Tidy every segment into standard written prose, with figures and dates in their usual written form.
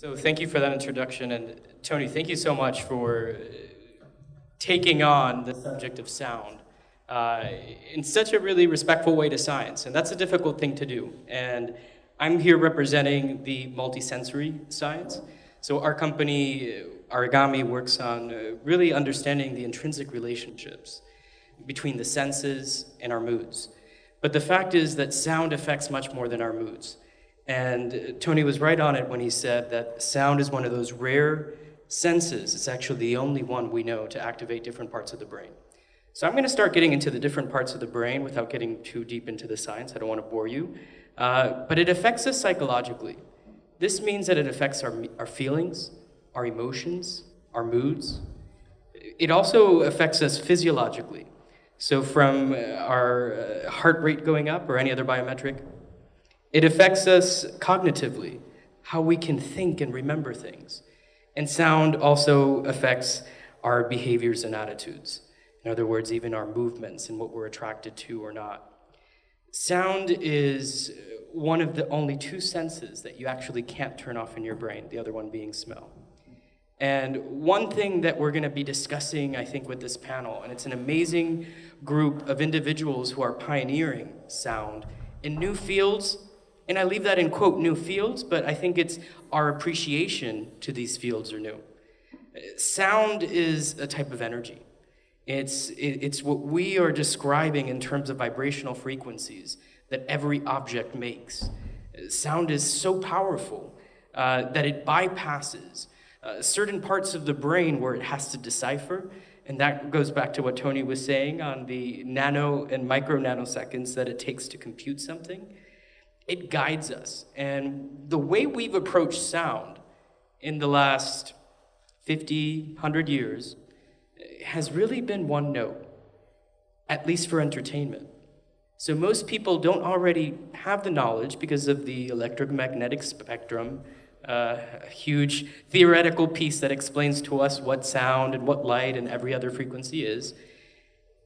So thank you for that introduction, and Tony, thank you so much for taking on the subject of sound in such a really respectful way to science, and that's a difficult thing to do. And I'm here representing the multisensory science. So our company, Arigami, works on really understanding the intrinsic relationships between the senses and our moods. But the fact is that sound affects much more than our moods. And Tony was right on it when he said that sound is one of those rare senses. It's actually the only one we know to activate different parts of the brain. So I'm going to start getting into the different parts of the brain without getting too deep into the science. I don't want to bore you. But it affects us psychologically. This means that it affects our feelings, our emotions, our moods. It also affects us physiologically. So from our heart rate going up or any other biometric, it affects us cognitively, how we can think and remember things. And sound also affects our behaviors and attitudes. In other words, even our movements and what we're attracted to or not. Sound is one of the only two senses that you actually can't turn off in your brain, the other one being smell. And one thing that we're going to be discussing, I think, with this panel, and it's an amazing group of individuals who are pioneering sound in new fields. And I leave that in quote, new fields, but I think it's our appreciation to these fields are new. Sound is a type of energy. It's what we are describing in terms of vibrational frequencies that every object makes. Sound is so powerful that it bypasses certain parts of the brain where it has to decipher, and that goes back to what Tony was saying on the nano and micro nanoseconds that it takes to compute something. It guides us. And the way we've approached sound in the last 50, 100 years has really been one note, at least for entertainment. So most people don't already have the knowledge because of the electromagnetic spectrum, a huge theoretical piece that explains to us what sound and what light and every other frequency is.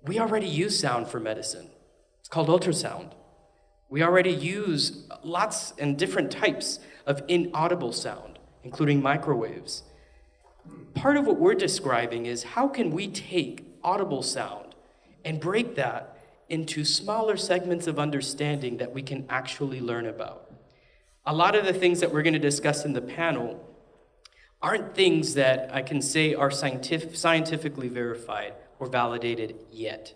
We already use sound for medicine. It's called ultrasound. We already use lots and different types of inaudible sound, including microwaves. Part of what we're describing is how can we take audible sound and break that into smaller segments of understanding that we can actually learn about. A lot of the things that we're going to discuss in the panel aren't things that I can say are scientifically verified or validated yet.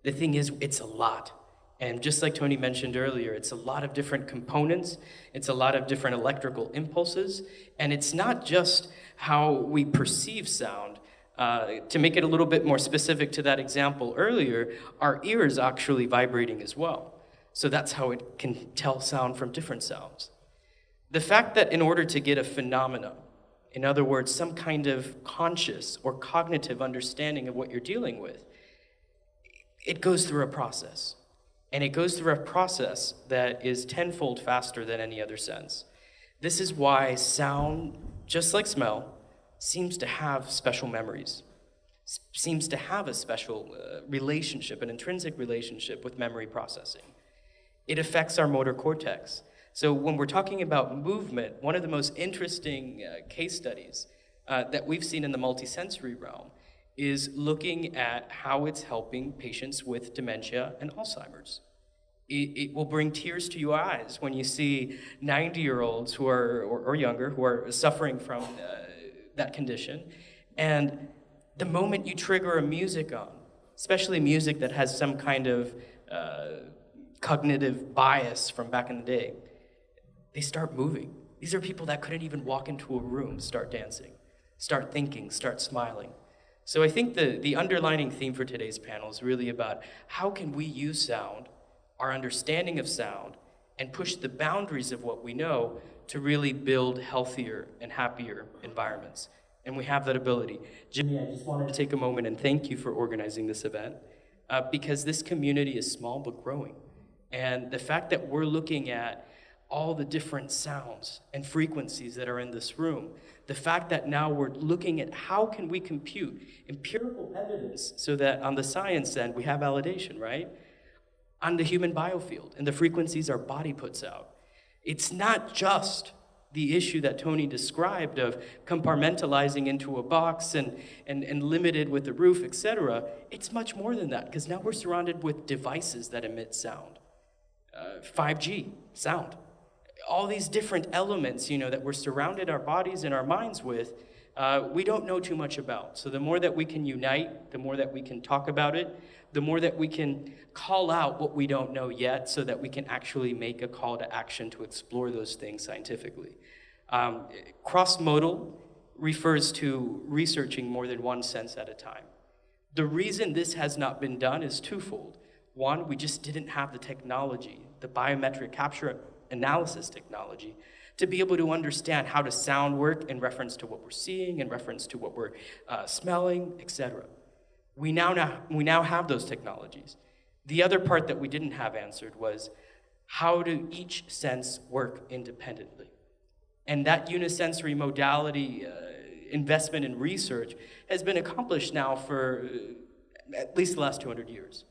The thing is, it's a lot. And just like Tony mentioned earlier, it's a lot of different components, it's a lot of different electrical impulses, and it's not just how we perceive sound. To make it a little bit more specific to that example earlier, our ear is actually vibrating as well. So that's how it can tell sound from different sounds. The fact that in order to get a phenomena, in other words, some kind of conscious or cognitive understanding of what you're dealing with, it goes through a process. And it goes through a process that is tenfold faster than any other sense. This is why sound, just like smell, seems to have special memories, seems to have a special relationship, an intrinsic relationship with memory processing. It affects our motor cortex. So when we're talking about movement, one of the most interesting case studies that we've seen in the multisensory realm is looking at how it's helping patients with dementia and Alzheimer's. It will bring tears to your eyes when you see 90-year-olds who are, or younger, who are suffering from that condition. And the moment you trigger a music on, especially music that has some kind of cognitive bias from back in the day, they start moving. These are people that couldn't even walk into a room, start dancing, start thinking, start smiling. So I think the underlining theme for today's panel is really about how can we use sound, our understanding of sound, and push the boundaries of what we know to really build healthier and happier environments. And we have that ability. Jimmy, I just wanted to take a moment and thank you for organizing this event because this community is small but growing. And the fact that we're looking at all the different sounds and frequencies that are in this room, the fact that now we're looking at how can we compute empirical evidence so that on the science end we have validation, right? On the human biofield and the frequencies our body puts out. It's not just the issue that Tony described of compartmentalizing into a box and limited with the roof, etc., it's much more than that, because now we're surrounded with devices that emit sound. 5G, sound. All these different elements, that we're surrounded our bodies and our minds with, we don't know too much about. So the more that we can unite, the more that we can talk about it, the more that we can call out what we don't know yet so that we can actually make a call to action to explore those things scientifically. Cross-modal refers to researching more than one sense at a time. The reason this has not been done is twofold. One, we just didn't have the technology, the biometric capture analysis technology, to be able to understand how does sound work in reference to what we're seeing, in reference to what we're smelling, etc. We now have those technologies. The other part that we didn't have answered was, how do each sense work independently? And that unisensory modality investment in research has been accomplished now for at least the last 200 years.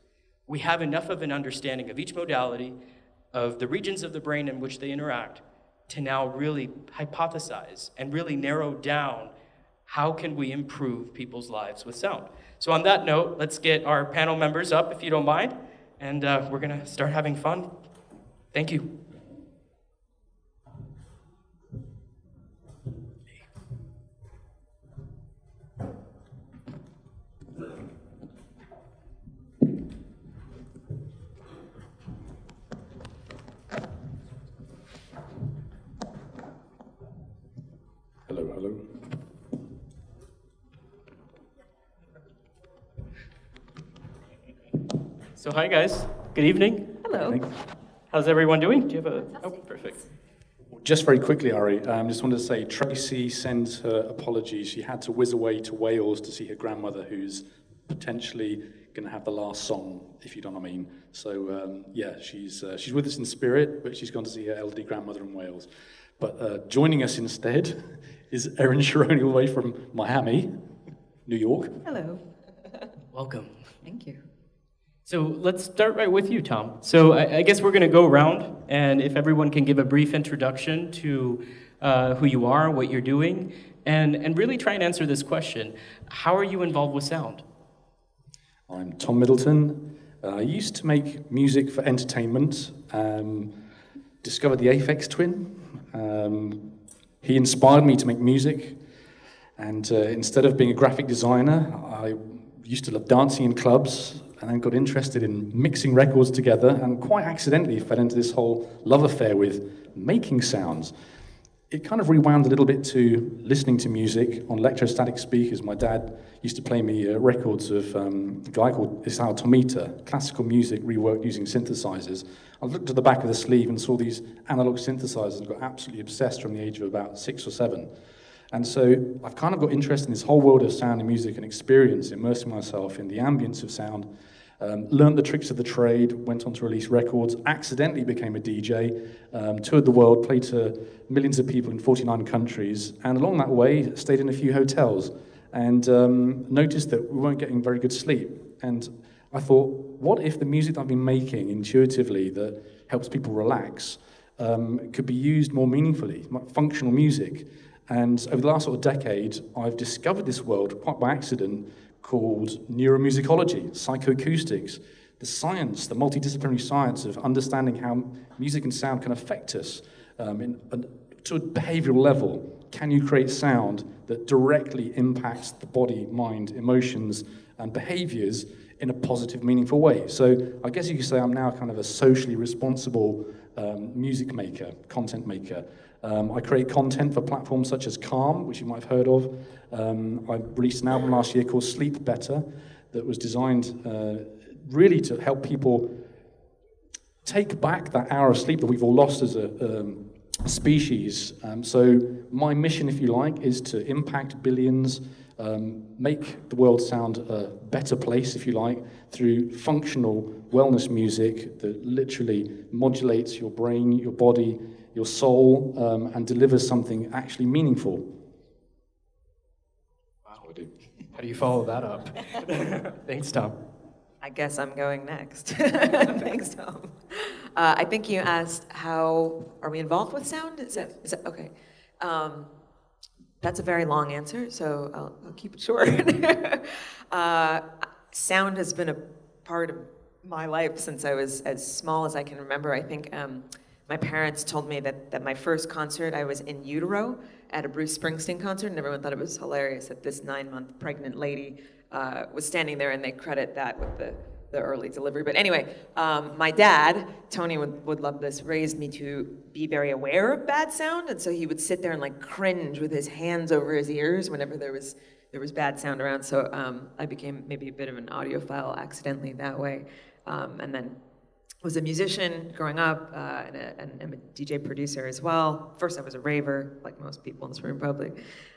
We have enough of an understanding of each modality, of the regions of the brain in which they interact, to now really hypothesize and really narrow down how can we improve people's lives with sound. So on that note, let's get our panel members up, if you don't mind, and we're gonna start having fun. Thank you. Hello, hello. So hi guys, good evening. Hello. How's everyone doing? Do you have a, oh, perfect. Just very quickly, Ari, just wanted to say Tracy sends her apologies. She had to whiz away to Wales to see her grandmother, who's potentially going to have the last song, if you know what I mean. So yeah, she's with us in spirit, but she's gone to see her elderly grandmother in Wales. But joining us instead is Erin Sharoni, all the way from Miami, New York. Hello. Welcome. Thank you. So let's start right with you, Tom. So I guess we're going to go around, and if everyone can give a brief introduction to who you are, what you're doing, and really try and answer this question. How are you involved with sound? I'm Tom Middleton. I used to make music for entertainment, discovered the Aphex Twin. He inspired me to make music, and instead of being a graphic designer, I used to love dancing in clubs, and then got interested in mixing records together, and quite accidentally fell into this whole love affair with making sounds. It kind of rewound a little bit to listening to music on electrostatic speakers. My dad used to play me records of a guy called Isao Tomita, classical music reworked using synthesizers. I looked at the back of the sleeve and saw these analog synthesizers and got absolutely obsessed from the age of about 6 or 7. And so I've kind of got interested in this whole world of sound and music and experience, immersing myself in the ambience of sound, learned the tricks of the trade, went on to release records, accidentally became a DJ, toured the world, played to millions of people in 49 countries, and along that way stayed in a few hotels and noticed that we weren't getting very good sleep. And I thought, what if the music that I've been making intuitively that helps people relax could be used more meaningfully, like functional music? And over the last sort of decade, I've discovered this world quite by accident called neuromusicology, psychoacoustics, the science, the multidisciplinary science of understanding how music and sound can affect us to a behavioral level. Can you create sound that directly impacts the body, mind, emotions, and behaviors in a positive, meaningful way? So I guess you could say I'm now kind of a socially responsible music maker, content maker. I create content for platforms such as Calm, which you might have heard of. I released an album last year called Sleep Better that was designed really to help people take back that hour of sleep that we've all lost as a species. So my mission, if you like, is to impact billions, make the world sound a better place, if you like, through functional wellness music that literally modulates your brain, your body, your soul, and delivers something actually meaningful. Wow. How do you follow that up? Thanks, Tom. I guess I'm going next. Thanks, Tom. I think you asked how are we involved with sound? Is that okay? That's a very long answer, so I'll keep it short. Sound has been a part of my life since I was as small as I can remember. I think my parents told me that my first concert, I was in utero at a Bruce Springsteen concert, and everyone thought it was hilarious that this 9-month pregnant lady was standing there, and they credit that with the early delivery. But anyway, my dad, Tony would love this, raised me to be very aware of bad sound, and so he would sit there and like cringe with his hands over his ears whenever there was bad sound around. So I became maybe a bit of an audiophile accidentally that way, and then was a musician growing up, and I'm a DJ producer as well. First I was a raver, like most people in this room probably.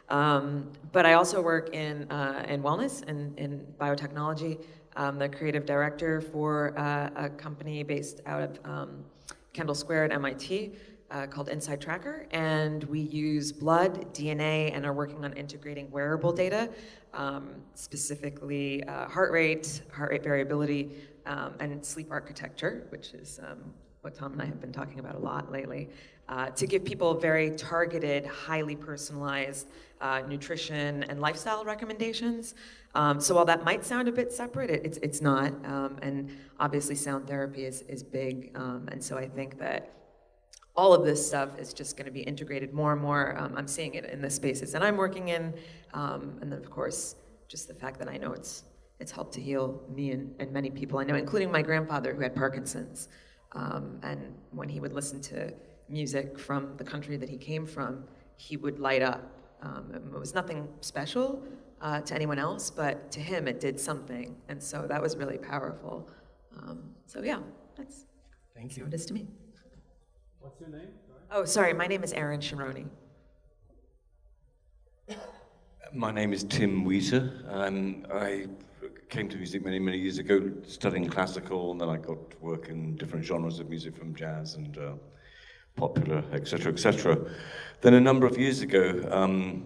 But I also work in wellness and in biotechnology. I'm the creative director for a company based out of Kendall Square at MIT called Inside Tracker, and we use blood, DNA, and are working on integrating wearable data, specifically heart rate variability, and sleep architecture, which is what Tom and I have been talking about a lot lately, to give people very targeted, highly personalized nutrition and lifestyle recommendations. So while that might sound a bit separate, it's not, and obviously sound therapy is big, and so I think that all of this stuff is just going to be integrated more and more. I'm seeing it in the spaces that I'm working in, and then of course, just the fact that I know it's helped to heal me and many people I know, including my grandfather who had Parkinson's. And when he would listen to music from the country that he came from, he would light up. It was nothing special to anyone else, but to him it did something. And so that was really powerful. So yeah, that's how it is to me. What's your name? Sorry. Oh, sorry, my name is Erin Shimroni. My name is Tim Weiser. I came to music many, many years ago studying classical, and then I got to work in different genres of music from jazz and popular, etc., etc. Then a number of years ago,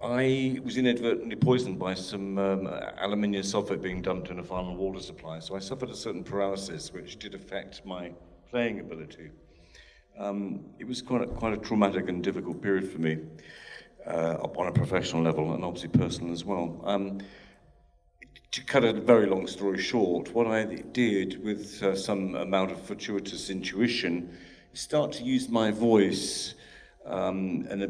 I was inadvertently poisoned by some aluminium sulfate being dumped in a final water supply. So I suffered a certain paralysis, which did affect my playing ability. It was quite a traumatic and difficult period for me on a professional level and obviously personal as well. To cut a very long story short, what I did with some amount of fortuitous intuition is start to use my voice and a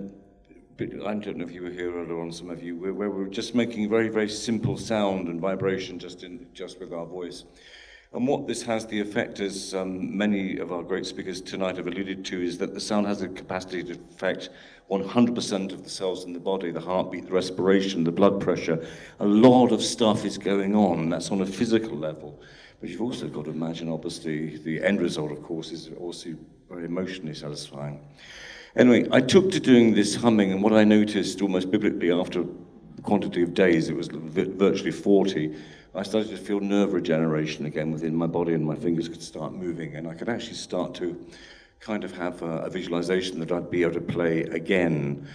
bit, I don't know if you were here earlier on, some of you, where we were just making very, very simple sound and vibration just with our voice. And what this has the effect, as many of our great speakers tonight have alluded to, is that the sound has the capacity to affect 100% of the cells in the body, the heartbeat, the respiration, the blood pressure. A lot of stuff is going on. That's on a physical level. But you've also got to imagine, obviously, the end result, of course, is also very emotionally satisfying. Anyway, I took to doing this humming, and what I noticed almost biblically after a quantity of days, it was virtually 40, I started to feel nerve regeneration again within my body, and my fingers could start moving, and I could actually start to kind of have a visualization that I'd be able to play again.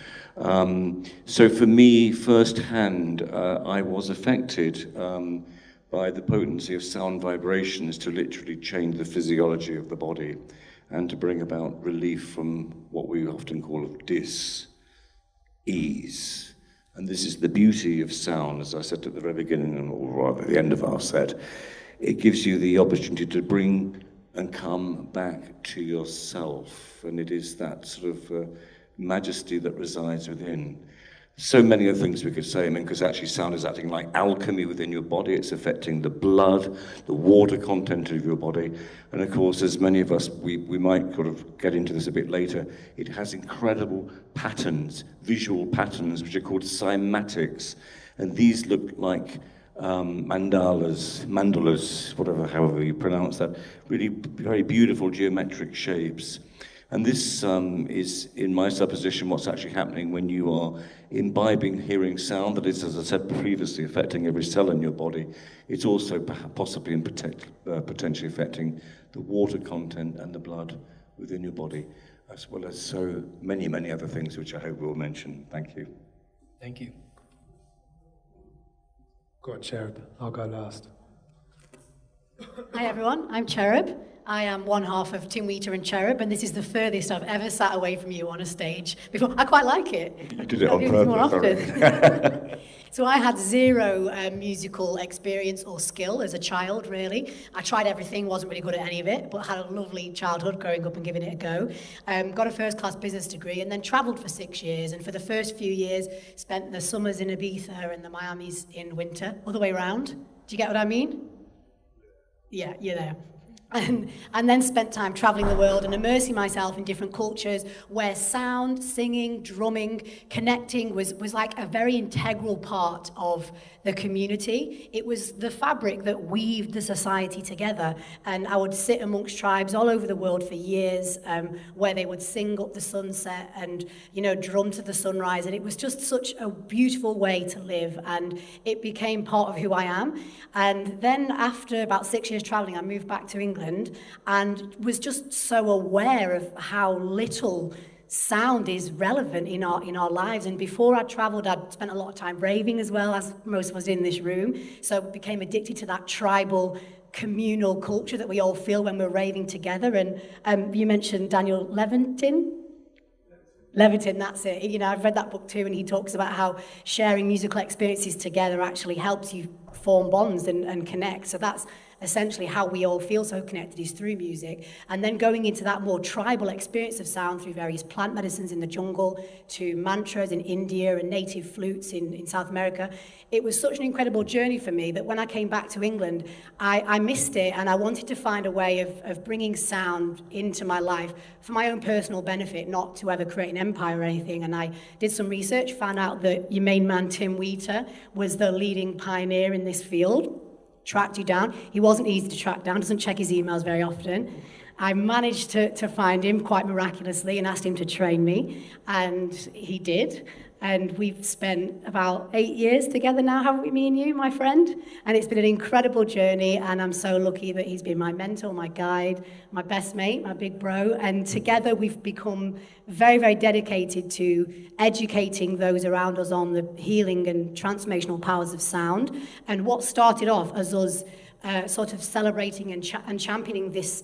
So for me, firsthand, I was affected by the potency of sound vibrations to literally change the physiology of the body and to bring about relief from what we often call dis-ease. And this is the beauty of sound, as I said at the very beginning, or rather the end of our set. It gives you the opportunity to bring and come back to yourself. And it is that sort of majesty that resides within. So many other things we could say, because actually sound is acting like alchemy within your body. It's affecting the blood, the water content of your body. And of course, as many of us, we might sort of get into this a bit later, it has incredible patterns, visual patterns, which are called cymatics. And these look like mandalas, however you pronounce that, really very beautiful geometric shapes. And this is, in my supposition, what's actually happening when you are imbibing hearing sound that is, as I said previously, affecting every cell in your body. It's also possibly and potentially affecting the water content and the blood within your body, as well as so many, many other things, which I hope we'll mention. Thank you. Thank you. Go on, Cherub. I'll go last. Hi everyone, I'm Cherub. I am one half of Tim Wheater and Cherub, and this is the furthest I've ever sat away from you on a stage before. I quite like it. You did it on I do this more purpose. often. So I had zero musical experience or skill as a child, really. I tried everything, wasn't really good at any of it, but had a lovely childhood growing up and giving it a go. Got a first-class business degree and then travelled for 6 years. And for the first few years, spent the summers in Ibiza and the Miamis in winter. Other way around. Do you get what I mean? Yeah, you're there. And then spent time traveling the world and immersing myself in different cultures where sound, singing, drumming, connecting was like a very integral part of the community. It was the fabric that weaved the society together. And I would sit amongst tribes all over the world for years where they would sing up the sunset and, you know, drum to the sunrise. And it was just such a beautiful way to live. And it became part of who I am. And then after about 6 years traveling, I moved back to England and was just so aware of how little sound is relevant in our lives. And before I traveled, I'd spent a lot of time raving as well, as most of us in this room. So I became addicted to that tribal communal culture that we all feel when we're raving together. And you mentioned Daniel Levitin, that's it. You know, I've read that book too, and he talks about how sharing musical experiences together actually helps you form bonds and connect. So that's essentially how we all feel so connected, is through music. And then going into that more tribal experience of sound through various plant medicines in the jungle, to mantras in India and native flutes in South America. It was such an incredible journey for me that when I came back to England, I missed it, and I wanted to find a way of bringing sound into my life for my own personal benefit, not to ever create an empire or anything. And I did some research, found out that your main man, Tim Wheater, was the leading pioneer in this field. Tracked you down. He wasn't easy to track down, doesn't check his emails very often. I managed to find him quite miraculously and asked him to train me, and he did. And we've spent about 8 years together now, haven't we, me and you, my friend? And it's been an incredible journey, and I'm so lucky that he's been my mentor, my guide, my best mate, my big bro. And together we've become very, very dedicated to educating those around us on the healing and transformational powers of sound. And what started off as us sort of celebrating and championing this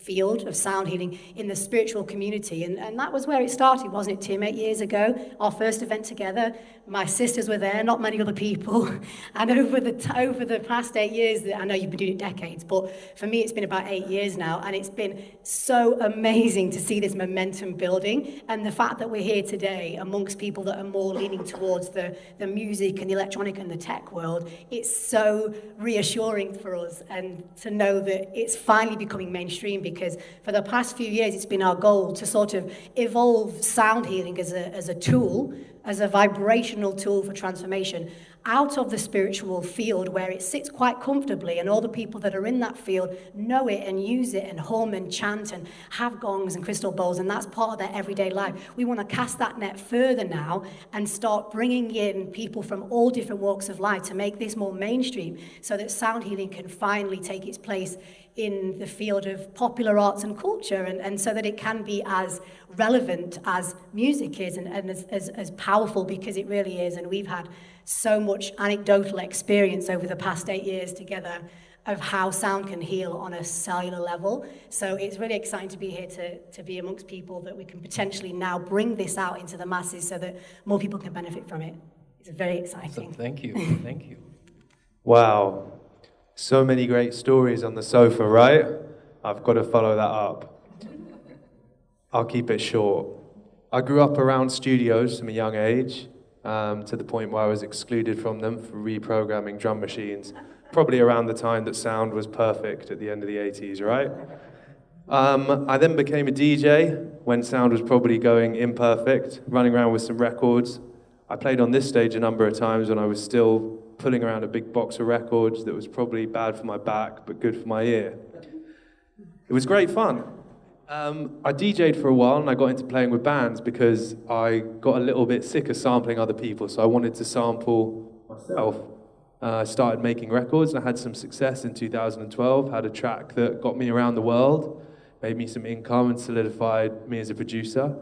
field of sound healing in the spiritual community. And that was where it started, wasn't it, Tim? 8 years ago, our first event together. My sisters were there, not many other people. And over the past 8 years, I know you've been doing it decades, but for me it's been about 8 years now, and it's been so amazing to see this momentum building. And the fact that we're here today amongst people that are more leaning towards the music and the electronic and the tech world, it's so reassuring for us, and to know that it's finally becoming mainstream, because for the past few years it's been our goal to sort of evolve sound healing as a tool, as a vibrational tool for transformation, out of the spiritual field where it sits quite comfortably, and all the people that are in that field know it and use it and hum and chant and have gongs and crystal bowls, and that's part of their everyday life. We want to cast that net further now and start bringing in people from all different walks of life to make this more mainstream, so that sound healing can finally take its place in the field of popular arts and culture, and so that it can be as relevant as music is, and as powerful, because it really is. And we've had so much anecdotal experience over the past 8 years together of how sound can heal on a cellular level. So it's really exciting to be here to be amongst people that we can potentially now bring this out into the masses so that more people can benefit from it. It's very exciting. Awesome. Thank you. Thank you. Wow. So many great stories on the sofa, right? I've got to follow that up. I'll keep it short. I grew up around studios from a young age, to the point where I was excluded from them for reprogramming drum machines, probably around the time that sound was perfect at the end of the 80s, right? I then became a DJ when sound was probably going imperfect, running around with some records. I played on this stage a number of times when I was still pulling around a big box of records that was probably bad for my back, but good for my ear. It was great fun. I DJ'd for a while, and I got into playing with bands because I got a little bit sick of sampling other people, so I wanted to sample myself. I started making records, and I had some success in 2012, had a track that got me around the world, made me some income and solidified me as a producer.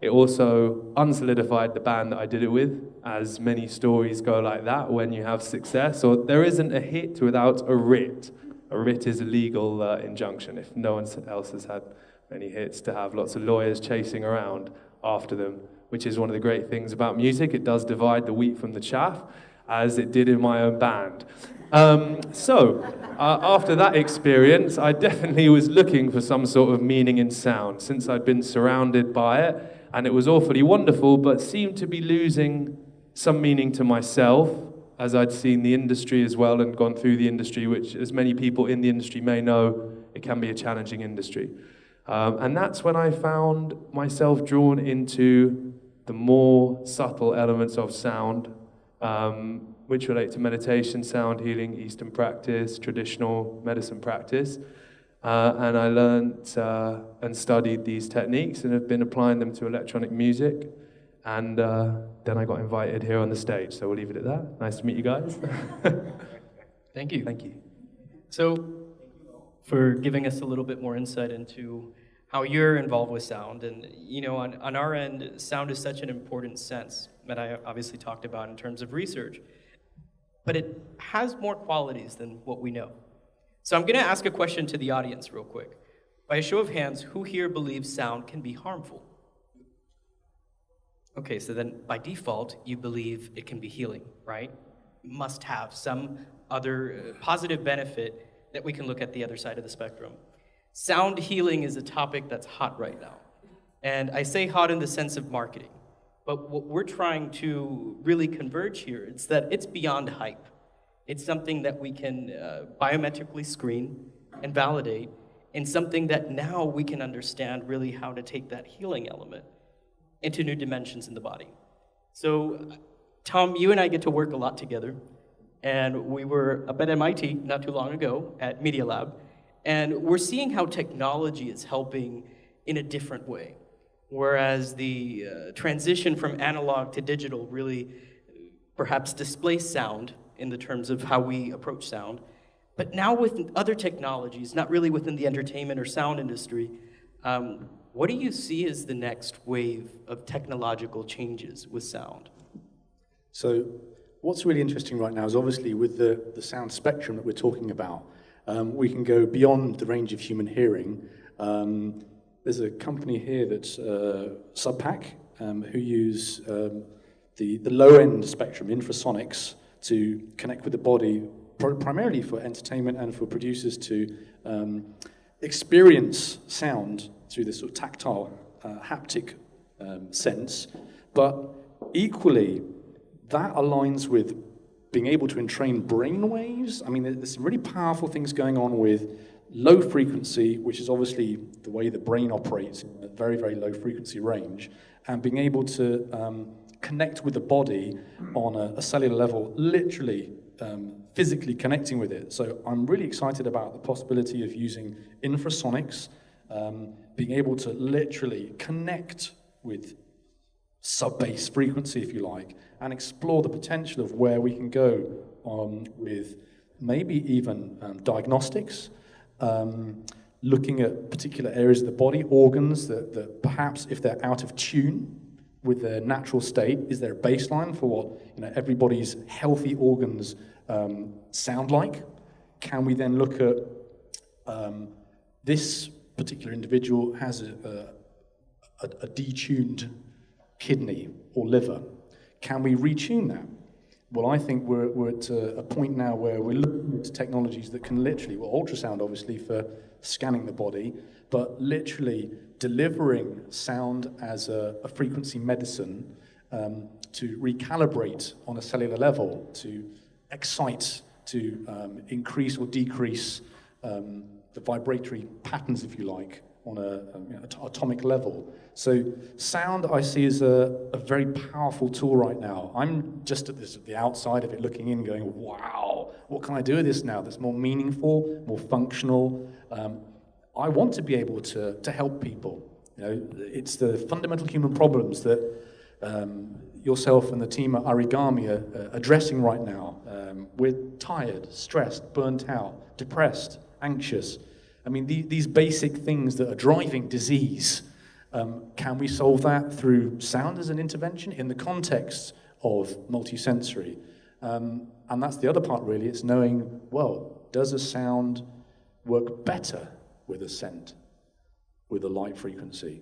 It also unsolidified the band that I did it with, as many stories go like that when you have success, or there isn't a hit without a writ, a writ is a legal injunction. If no one else has had many hits, to have lots of lawyers chasing around after them, which is one of the great things about music. It does divide the wheat from the chaff, as it did in my own band. After that experience, I definitely was looking for some sort of meaning in sound, since I'd been surrounded by it, and it was awfully wonderful, but seemed to be losing some meaning to myself, as I'd seen the industry as well and gone through the industry, which, as many people in the industry may know, it can be a challenging industry. And that's when I found myself drawn into the more subtle elements of sound, which relate to meditation, sound healing, Eastern practice, traditional medicine practice. And I learned and studied these techniques and have been applying them to electronic music. And then I got invited here on the stage, so we'll leave it at that. Nice to meet you guys. Thank you. Thank you. So, for giving us a little bit more insight into how you're involved with sound. And, you know, on our end, sound is such an important sense that I obviously talked about in terms of research. But it has more qualities than what we know. So I'm going to ask a question to the audience real quick. By a show of hands, who here believes sound can be harmful? Okay, so then by default, you believe it can be healing, right? Must have some other positive benefit that we can look at the other side of the spectrum. Sound healing is a topic that's hot right now. And I say hot in the sense of marketing. But what we're trying to really converge here is that it's beyond hype. It's something that we can biometrically screen and validate, and something that now we can understand really how to take that healing element into new dimensions in the body. So, Tom, you and I get to work a lot together, and we were up at MIT not too long ago at Media Lab, and we're seeing how technology is helping in a different way. Whereas the transition from analog to digital really perhaps displaced sound in the terms of how we approach sound. But now with other technologies, not really within the entertainment or sound industry, what do you see as the next wave of technological changes with sound? So what's really interesting right now is obviously with the sound spectrum that we're talking about, we can go beyond the range of human hearing. There's a company here that's Subpac, who use the low-end spectrum, infrasonics, to connect with the body, primarily for entertainment and for producers to experience sound through this sort of tactile, haptic sense. But equally, that aligns with being able to entrain brain waves. I mean, there's some really powerful things going on with low frequency, which is obviously the way the brain operates in a very, very low frequency range, and being able to connect with the body on a cellular level, literally physically connecting with it. So I'm really excited about the possibility of using infrasonics, being able to literally connect with sub-bass frequency, if you like, and explore the potential of where we can go with maybe even diagnostics, looking at particular areas of the body, organs that perhaps if they're out of tune with their natural state, is there a baseline for what everybody's healthy organs sound like? Can we then look at this particular individual has a detuned kidney or liver? Can we retune that? Well, I think we're at a point now where we're looking at technologies that can literally, well, ultrasound obviously for scanning the body, but literally delivering sound as a frequency medicine to recalibrate on a cellular level, to excite, to increase or decrease the vibratory patterns, if you like, on an atomic level. So sound I see as a very powerful tool right now. I'm just at the outside of it looking in going, wow, what can I do with this now that's more meaningful, more functional? I want to be able to help people. It's the fundamental human problems that yourself and the team at Arigami are addressing right now. We're tired, stressed, burnt out, depressed, anxious. I mean, these basic things that are driving disease, can we solve that through sound as an intervention in the context of multisensory? And that's the other part, really. It's knowing, well, does a sound work better with a scent, with a light frequency.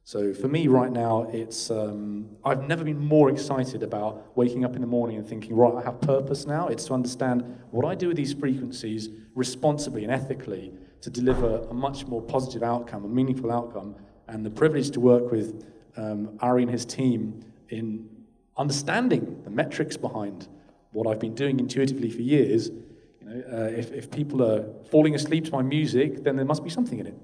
So for me right now, it's I've never been more excited about waking up in the morning and thinking, right, I have purpose now. It's to understand what I do with these frequencies responsibly and ethically to deliver a much more positive outcome, a meaningful outcome, and the privilege to work with Ari and his team in understanding the metrics behind what I've been doing intuitively for years. You know, if people are falling asleep to my music, then there must be something in it.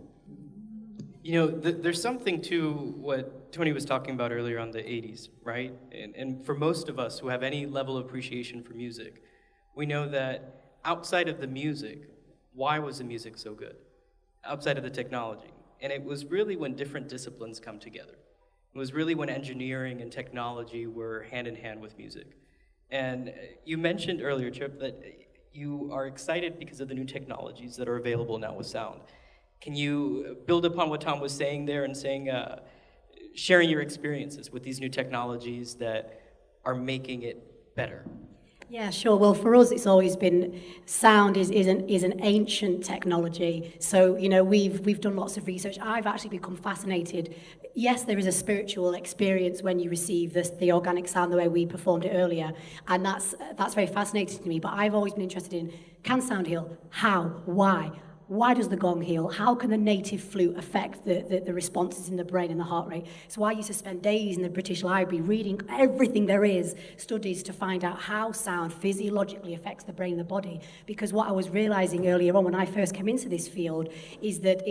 You know, there's something to what Tony was talking about earlier on the 80s, right? And for most of us who have any level of appreciation for music, we know that outside of the music, why was the music so good? Outside of the technology. And it was really when different disciplines come together. It was really when engineering and technology were hand in hand with music. And you mentioned earlier, Chip, that you are excited because of the new technologies that are available now with sound. Can you build upon what Tom was saying there and saying, sharing your experiences with these new technologies that are making it better? Yeah, sure. Well, for us, it's always been sound is an ancient technology. So, you know, we've done lots of research. I've actually become fascinated. Yes, there is a spiritual experience when you receive the organic sound the way we performed it earlier, and that's very fascinating to me. But I've always been interested in, can sound heal? How? Why? Why does the gong heal? How can the native flute affect the responses in the brain and the heart rate? So I used to spend days in the British Library reading everything there is, studies to find out how sound physiologically affects the brain and the body. Because what I was realizing earlier on when I first came into this field is that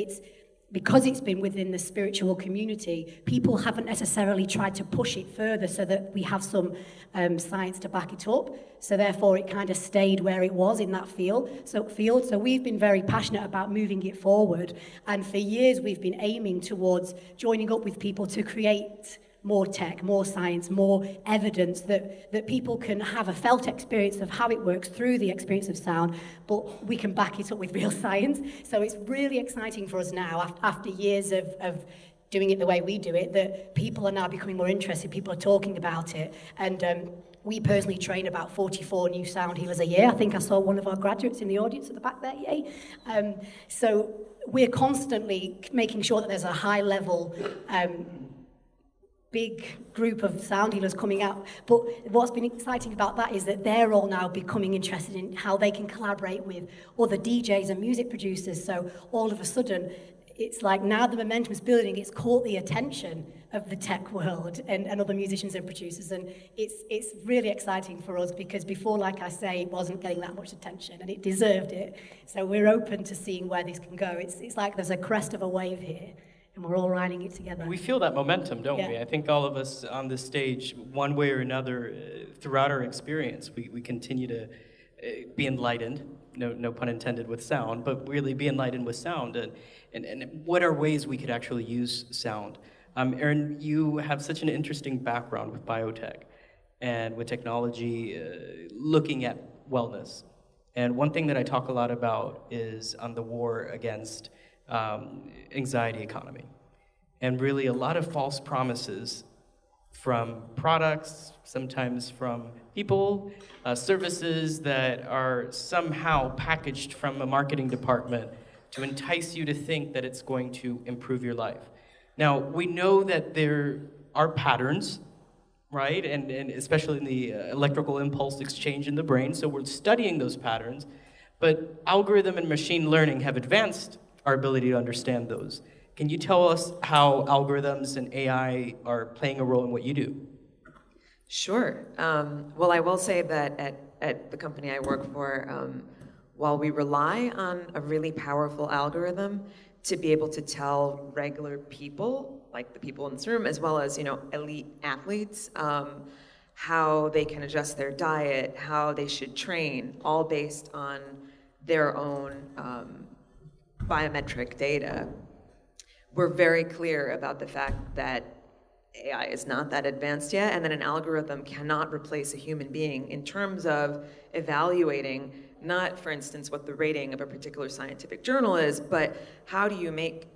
because it's been within the spiritual community, people haven't necessarily tried to push it further so that we have some science to back it up. So therefore, it kind of stayed where it was in that field. So we've been very passionate about moving it forward. And for years, we've been aiming towards joining up with people to create more tech, more science, more evidence that people can have a felt experience of how it works through the experience of sound, but we can back it up with real science. So it's really exciting for us now, after years of doing it the way we do it, that people are now becoming more interested, people are talking about it. And we personally train about 44 new sound healers a year. I think I saw one of our graduates in the audience at the back there, yay. So we're constantly making sure that there's a high level big group of sound healers coming out. But what's been exciting about that is that they're all now becoming interested in how they can collaborate with other DJs and music producers. So all of a sudden, it's like now the momentum's building, it's caught the attention of the tech world and other musicians and producers. And it's really exciting for us because before, like I say, it wasn't getting that much attention and it deserved it. So we're open to seeing where this can go. It's like there's a crest of a wave here. And we're all riding it together. We feel that momentum, don't we? I think all of us on this stage, one way or another, throughout our experience, we continue to be enlightened, no pun intended with sound, but really be enlightened with sound and what are ways we could actually use sound. Aaron, you have such an interesting background with biotech and with technology looking at wellness. And one thing that I talk a lot about is on the war against anxiety economy. And really a lot of false promises from products, sometimes from people, services that are somehow packaged from a marketing department to entice you to think that it's going to improve your life. Now, we know that there are patterns, right? And especially in the electrical impulse exchange in the brain, so we're studying those patterns, but algorithm and machine learning have advanced our ability to understand those. Can you tell us how algorithms and AI are playing a role in what you do? Sure. Well, I will say that at the company I work for, while we rely on a really powerful algorithm to be able to tell regular people, like the people in this room, as well as elite athletes, how they can adjust their diet, how they should train, all based on their own biometric data, we're very clear about the fact that AI is not that advanced yet, and that an algorithm cannot replace a human being in terms of evaluating, not, for instance, what the rating of a particular scientific journal is, but how do you make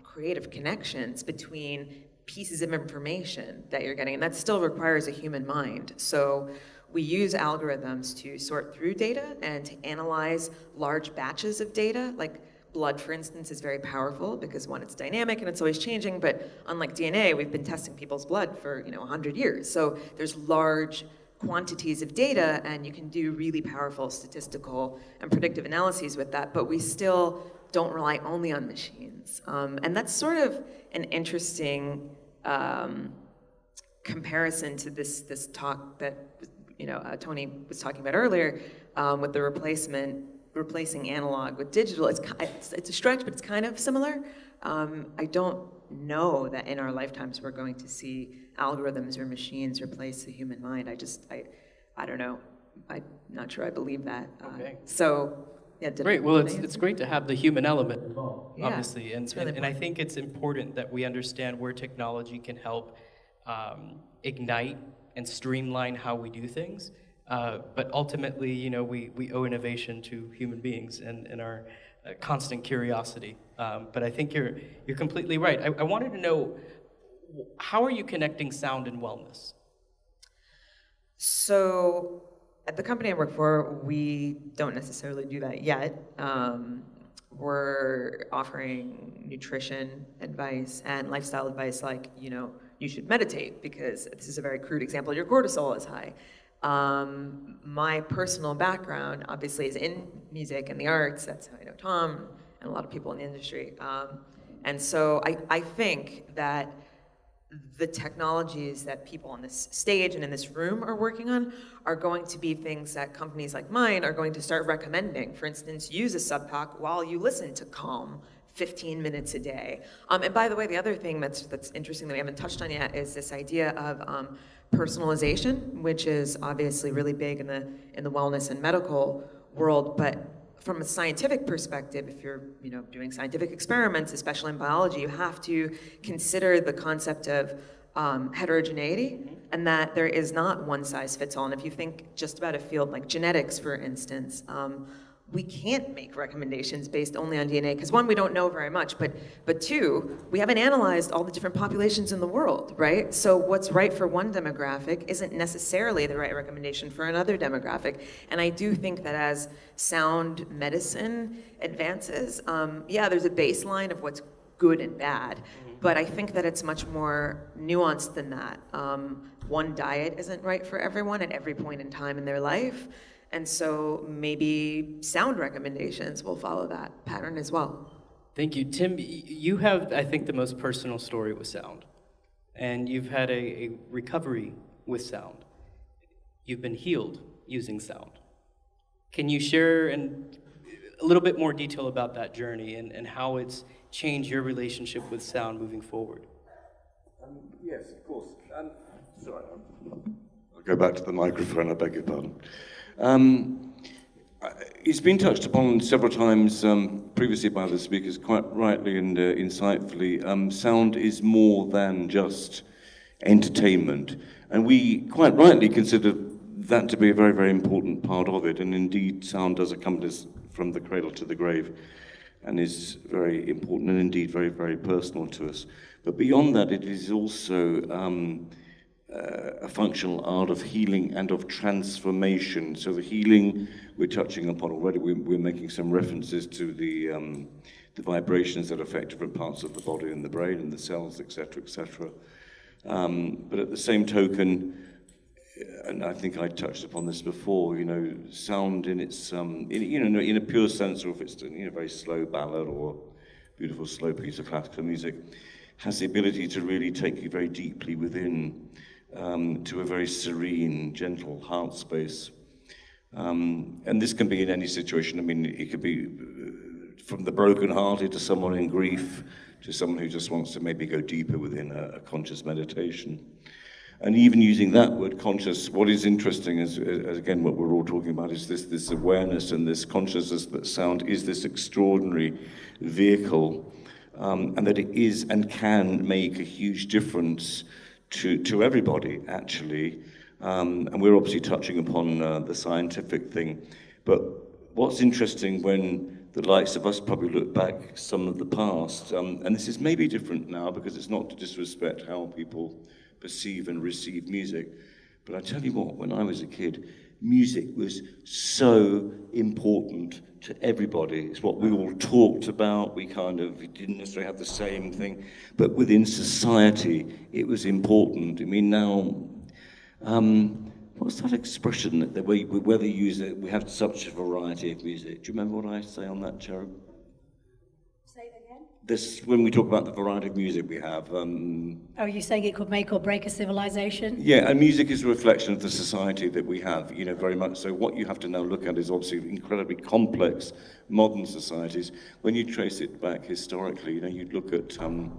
creative connections between pieces of information that you're getting, and that still requires a human mind. So we use algorithms to sort through data and to analyze large batches of data. Like blood, for instance, is very powerful because one, it's dynamic and it's always changing, but unlike DNA, we've been testing people's blood for 100 years. So there's large quantities of data, and you can do really powerful statistical and predictive analyses with that, but we still don't rely only on machines. And that's sort of an interesting comparison to this talk that Tony was talking about earlier, with the replacing analog with digital. It's a stretch, but it's kind of similar. I don't know that in our lifetimes we're going to see algorithms or machines replace the human mind. I don't know. I'm not sure I believe that. Okay. So, yeah. Great. Well, it's great to have the human element involved, Yeah, obviously, and, it's really and I think it's important that we understand where technology can help ignite and streamline how we do things. But ultimately, we owe innovation to human beings and our constant curiosity. But I think you're completely right. I wanted to know, how are you connecting sound and wellness? So, at the company I work for, we don't necessarily do that yet. We're offering nutrition advice and lifestyle advice, like, you should meditate because this is a very crude example, your cortisol is high. My personal background, obviously, is in music and the arts. That's how I know Tom and a lot of people in the industry. And so I think that the technologies that people on this stage and in this room are working on are going to be things that companies like mine are going to start recommending. For instance, use a sub-talk while you listen to Calm 15 minutes a day. And by the way, the other thing that's interesting that we haven't touched on yet is this idea of personalization, which is obviously really big in the wellness and medical world, but from a scientific perspective, if you're doing scientific experiments, especially in biology, you have to consider the concept of heterogeneity, and that there is not one size fits all. And if you think just about a field like genetics, for instance, we can't make recommendations based only on DNA, because one, we don't know very much, but two, we haven't analyzed all the different populations in the world, right? So what's right for one demographic isn't necessarily the right recommendation for another demographic. And I do think that as sound medicine advances, there's a baseline of what's good and bad, but I think that it's much more nuanced than that. One diet isn't right for everyone at every point in time in their life. And so maybe sound recommendations will follow that pattern as well. Thank you. Tim, you have, I think, the most personal story with sound. And you've had a recovery with sound. You've been healed using sound. Can you share a little bit more detail about that journey and how it's changed your relationship with sound moving forward? Yes, of course. Sorry, I'll go back to the microphone, I beg your pardon. It's been touched upon several times previously by the speakers, quite rightly and insightfully. Sound is more than just entertainment, and we quite rightly consider that to be a very, very important part of it, and indeed sound does accompany us from the cradle to the grave and is very important and indeed very, very personal to us. But beyond that, it is also a functional art of healing and of transformation. So the healing we're touching upon already, we're making some references to the vibrations that affect different parts of the body and the brain and the cells, etc., etc. But at the same token, and I think I touched upon this before, sound in its, in a pure sense, or if it's a very slow ballad or beautiful slow piece of classical music, has the ability to really take you very deeply within, to a very serene, gentle heart space. And this can be in any situation. I mean, it could be from the broken-hearted to someone in grief, to someone who just wants to maybe go deeper within a conscious meditation. And even using that word conscious, what is interesting is again, what we're all talking about is this awareness and this consciousness that sound is this extraordinary vehicle, and that it is and can make a huge difference to everybody, actually. And we're obviously touching upon the scientific thing. But what's interesting when the likes of us probably look back some of the past, and this is maybe different now because it's not to disrespect how people perceive and receive music, But I tell you what, when I was a kid, music was so important to everybody. It's what we all talked about. We didn't necessarily have the same thing, but within society, it was important. I mean, now, what's that expression that whether you use it, we have such a variety of music. Do you remember what I say on that, Cherub? Say it again. This, when we talk about the variety of music we have. Oh, you're saying it could make or break a civilization? Yeah, and music is a reflection of the society that we have, very much so. What you have to now look at is obviously incredibly complex modern societies. When you trace it back historically, you'd look at, I've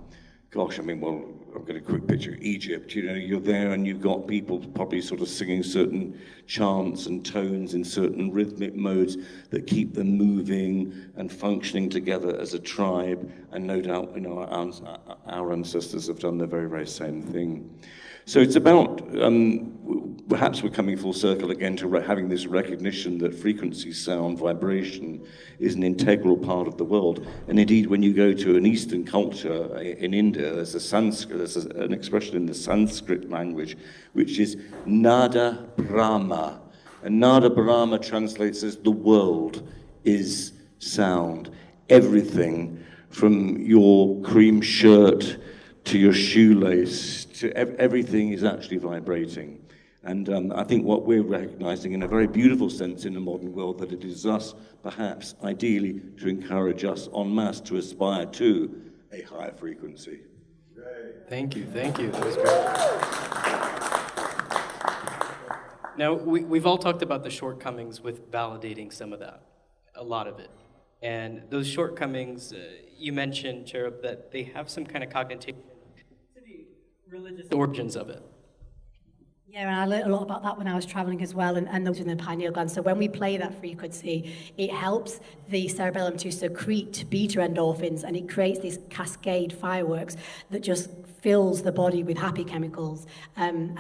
got a quick picture of Egypt. You're there and you've got people probably sort of singing certain chants and tones in certain rhythmic modes that keep them moving and functioning together as a tribe. And no doubt, our ancestors have done the very, very same thing. So it's about, perhaps we're coming full circle again to having this recognition that frequency, sound, vibration is an integral part of the world. And indeed, when you go to an Eastern culture in India, there's an expression in the Sanskrit language, which is Nada Brahma. And Nada Brahma translates as the world is sound. Everything from your cream shirt to your shoelace, to everything is actually vibrating. And I think what we're recognizing in a very beautiful sense in the modern world, that it is us, perhaps, ideally, to encourage us en masse to aspire to a higher frequency. Thank you. That was great. Now, we've all talked about the shortcomings with validating some of that, a lot of it. And those shortcomings, you mentioned, Cherub, that they have some kind of cognitive to the religious origins of it. Yeah, and I learned a lot about that when I was traveling as well, and those in the pineal gland. So when we play that frequency, it helps the cerebellum to secrete beta endorphins, and it creates this cascade fireworks that just fills the body with happy chemicals. And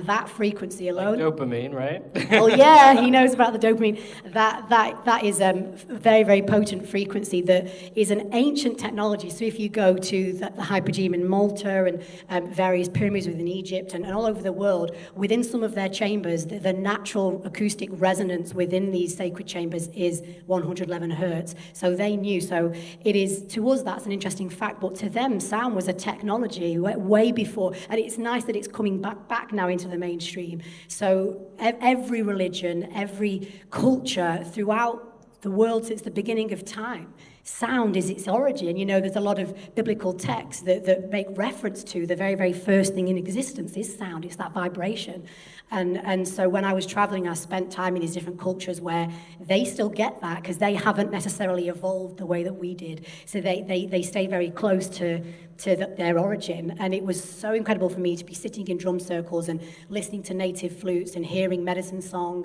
that frequency alone... Like dopamine, right? Oh yeah, he knows about the dopamine. That is a very, very potent frequency that is an ancient technology. So if you go to the Hypogeme in Malta and various pyramids within Egypt and all over the world, within some of their chambers, the natural acoustic resonance within these sacred chambers is 111 hertz. So they knew. So it is, to us, that's an interesting fact, but to them, sound was a technology way before, and it's nice that it's coming back now into the mainstream. So every religion, every culture throughout the world since the beginning of time, sound is its origin. There's a lot of biblical texts that make reference to the very, very first thing in existence is sound. It's that vibration. And so when I was traveling, I spent time in these different cultures where they still get that because they haven't necessarily evolved the way that we did. So they stay very close to their origin. And it was so incredible for me to be sitting in drum circles and listening to native flutes and hearing medicine song.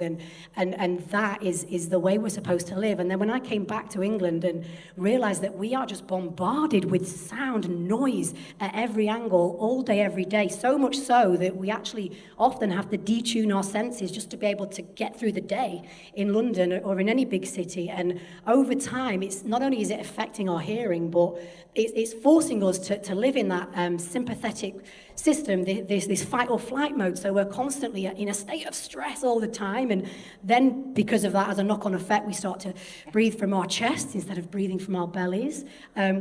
And that is the way we're supposed to live. And then when I came back to England and realized that we are just bombarded with sound and noise at every angle, all day, every day, so much so that we actually often have to detune our senses just to be able to get through the day in London or in any big city. And over time, it's not only is it affecting our hearing, but it's forcing us to live in that sympathetic system, this fight or flight mode. So we're constantly in a state of stress all the time. And then because of that, as a knock-on effect, we start to breathe from our chests instead of breathing from our bellies,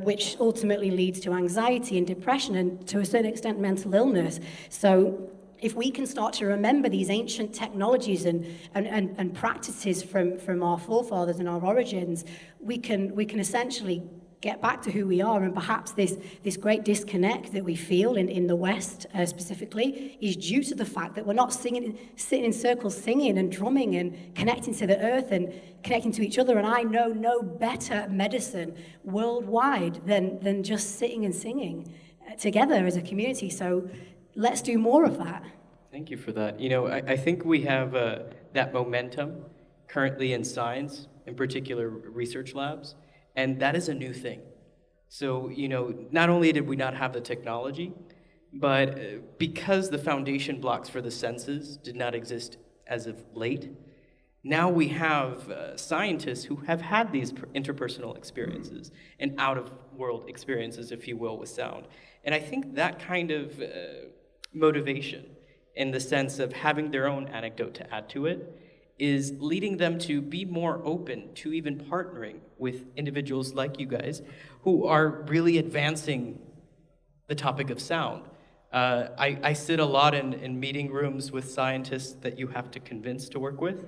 which ultimately leads to anxiety and depression and to a certain extent mental illness. So if we can start to remember these ancient technologies and practices from our forefathers and our origins, we can essentially get back to who we are. And perhaps this great disconnect that we feel in the West specifically is due to the fact that we're not sitting in circles singing and drumming and connecting to the earth and connecting to each other. And I know no better medicine worldwide than just sitting and singing together as a community. So let's do more of that. Thank you for that. I think we have that momentum currently in science, in particular research labs, and that is a new thing. So, not only did we not have the technology, but because the foundation blocks for the senses did not exist as of late, now we have scientists who have had these interpersonal experiences and out-of-world experiences, if you will, with sound. And I think that kind of motivation in the sense of having their own anecdote to add to it, is leading them to be more open to even partnering with individuals like you guys who are really advancing the topic of sound. I sit a lot in meeting rooms with scientists that you have to convince to work with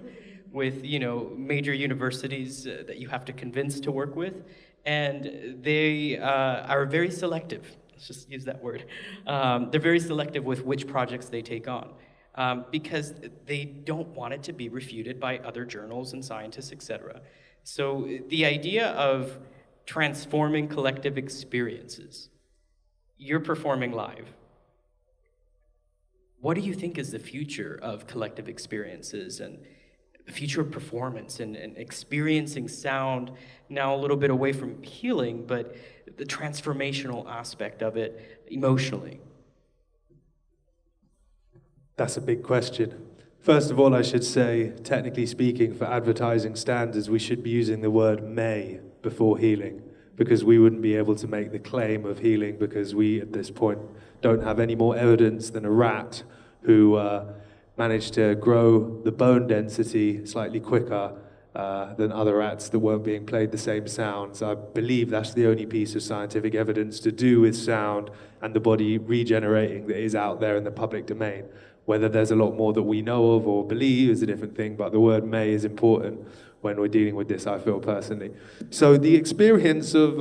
major universities that you have to convince to work with, and they are very selective. Let's just use that word. They're very selective with which projects they take on. Because they don't want it to be refuted by other journals and scientists, etc. So the idea of transforming collective experiences, you're performing live. What do you think is the future of collective experiences and the future of performance and experiencing sound, now a little bit away from healing, but the transformational aspect of it emotionally? That's a big question. First of all, I should say, technically speaking, for advertising standards, we should be using the word may before healing, because we wouldn't be able to make the claim of healing because we, at this point, don't have any more evidence than a rat who managed to grow the bone density slightly quicker than other rats that weren't being played the same sounds. I believe that's the only piece of scientific evidence to do with sound and the body regenerating that is out there in the public domain. Whether there's a lot more that we know of or believe is a different thing, but the word may is important when we're dealing with this, I feel personally. So the experience of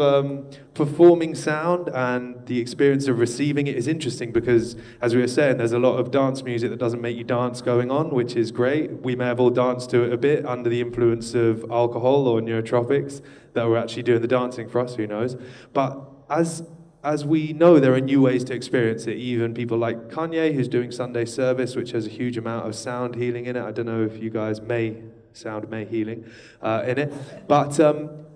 performing sound and the experience of receiving it is interesting because, as we were saying, there's a lot of dance music that doesn't make you dance going on, which is great. We may have all danced to it a bit under the influence of alcohol or neurotropics that were actually doing the dancing for us, who knows. But as we know, there are new ways to experience it. Even people like Kanye, who's doing Sunday service, which has a huge amount of sound healing in it. I don't know if you guys sound may healing in it. But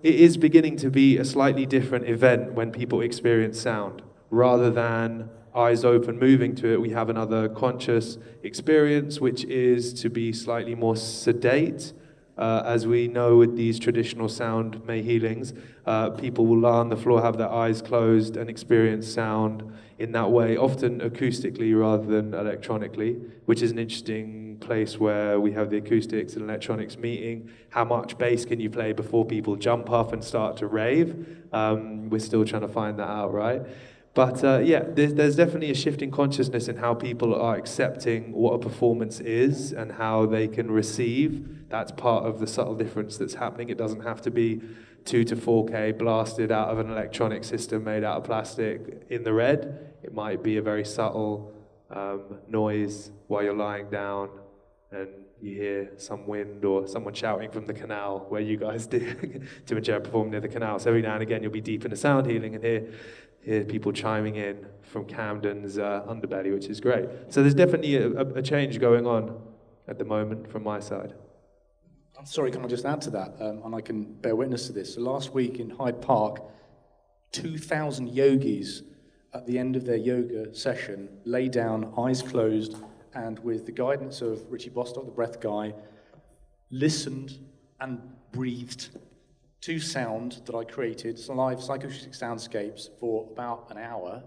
it is beginning to be a slightly different event when people experience sound. Rather than eyes open moving to it, we have another conscious experience, which is to be slightly more sedate. As we know with these traditional sound may healings, people will lie on the floor, have their eyes closed, and experience sound in that way, often acoustically rather than electronically, which is an interesting place where we have the acoustics and electronics meeting. How much bass can you play before people jump up and start to rave? We're still trying to find that out, right? But yeah, there's definitely a shift in consciousness in how people are accepting what a performance is and how they can receive. That's part of the subtle difference that's happening. It doesn't have to be 2 to 4K blasted out of an electronic system made out of plastic in the red. It might be a very subtle noise while you're lying down and you hear some wind or someone shouting from the canal where you guys do. Tim and Jared perform near the canal. So every now and again you'll be deep into sound healing and hear people chiming in from Camden's underbelly, which is great. So there's definitely a change going on at the moment from my side. I'm sorry, can I just add to that? And I can bear witness to this. So last week in Hyde Park, 2,000 yogis at the end of their yoga session lay down, eyes closed, and with the guidance of Richie Bostock, the breath guy, listened and breathed to sound that I created, some live psychoacoustic soundscapes for about an hour,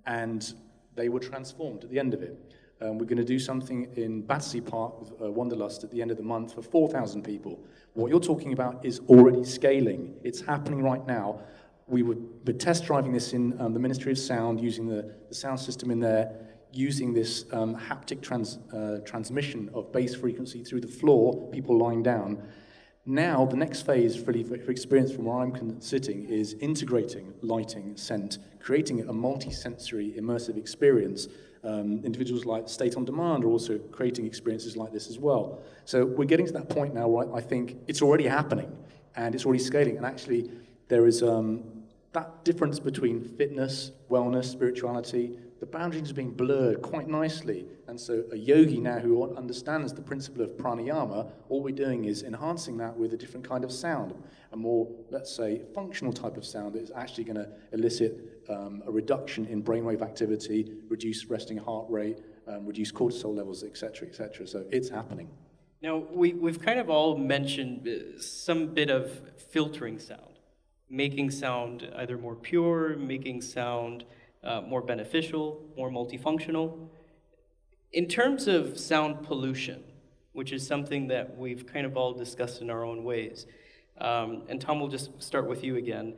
and they were transformed at the end of it. We're going to do something in Battersea Park with Wanderlust at the end of the month for 4,000 people. What you're talking about is already scaling. It's happening right now. We're test driving this in the Ministry of Sound, using the sound system in there, using this haptic transmission of bass frequency through the floor, people lying down. Now, the next phase for experience from where I'm sitting is integrating lighting, scent, creating a multisensory immersive experience. Individuals like State on Demand are also creating experiences like this as well. So we're getting to that point now where I think it's already happening and it's already scaling. And actually, there is that difference between fitness, wellness, spirituality. The boundaries are being blurred quite nicely. And so a yogi now who understands the principle of pranayama, all we're doing is enhancing that with a different kind of sound, a more, let's say, functional type of sound that is actually going to elicit a reduction in brainwave activity, reduce resting heart rate, reduce cortisol levels, et cetera, et cetera. So it's happening. Now, we've kind of all mentioned some bit of filtering sound, making sound either more pure, making sound more beneficial, more multifunctional. In terms of sound pollution, which is something that we've kind of all discussed in our own ways, and Tom, we'll just start with you again.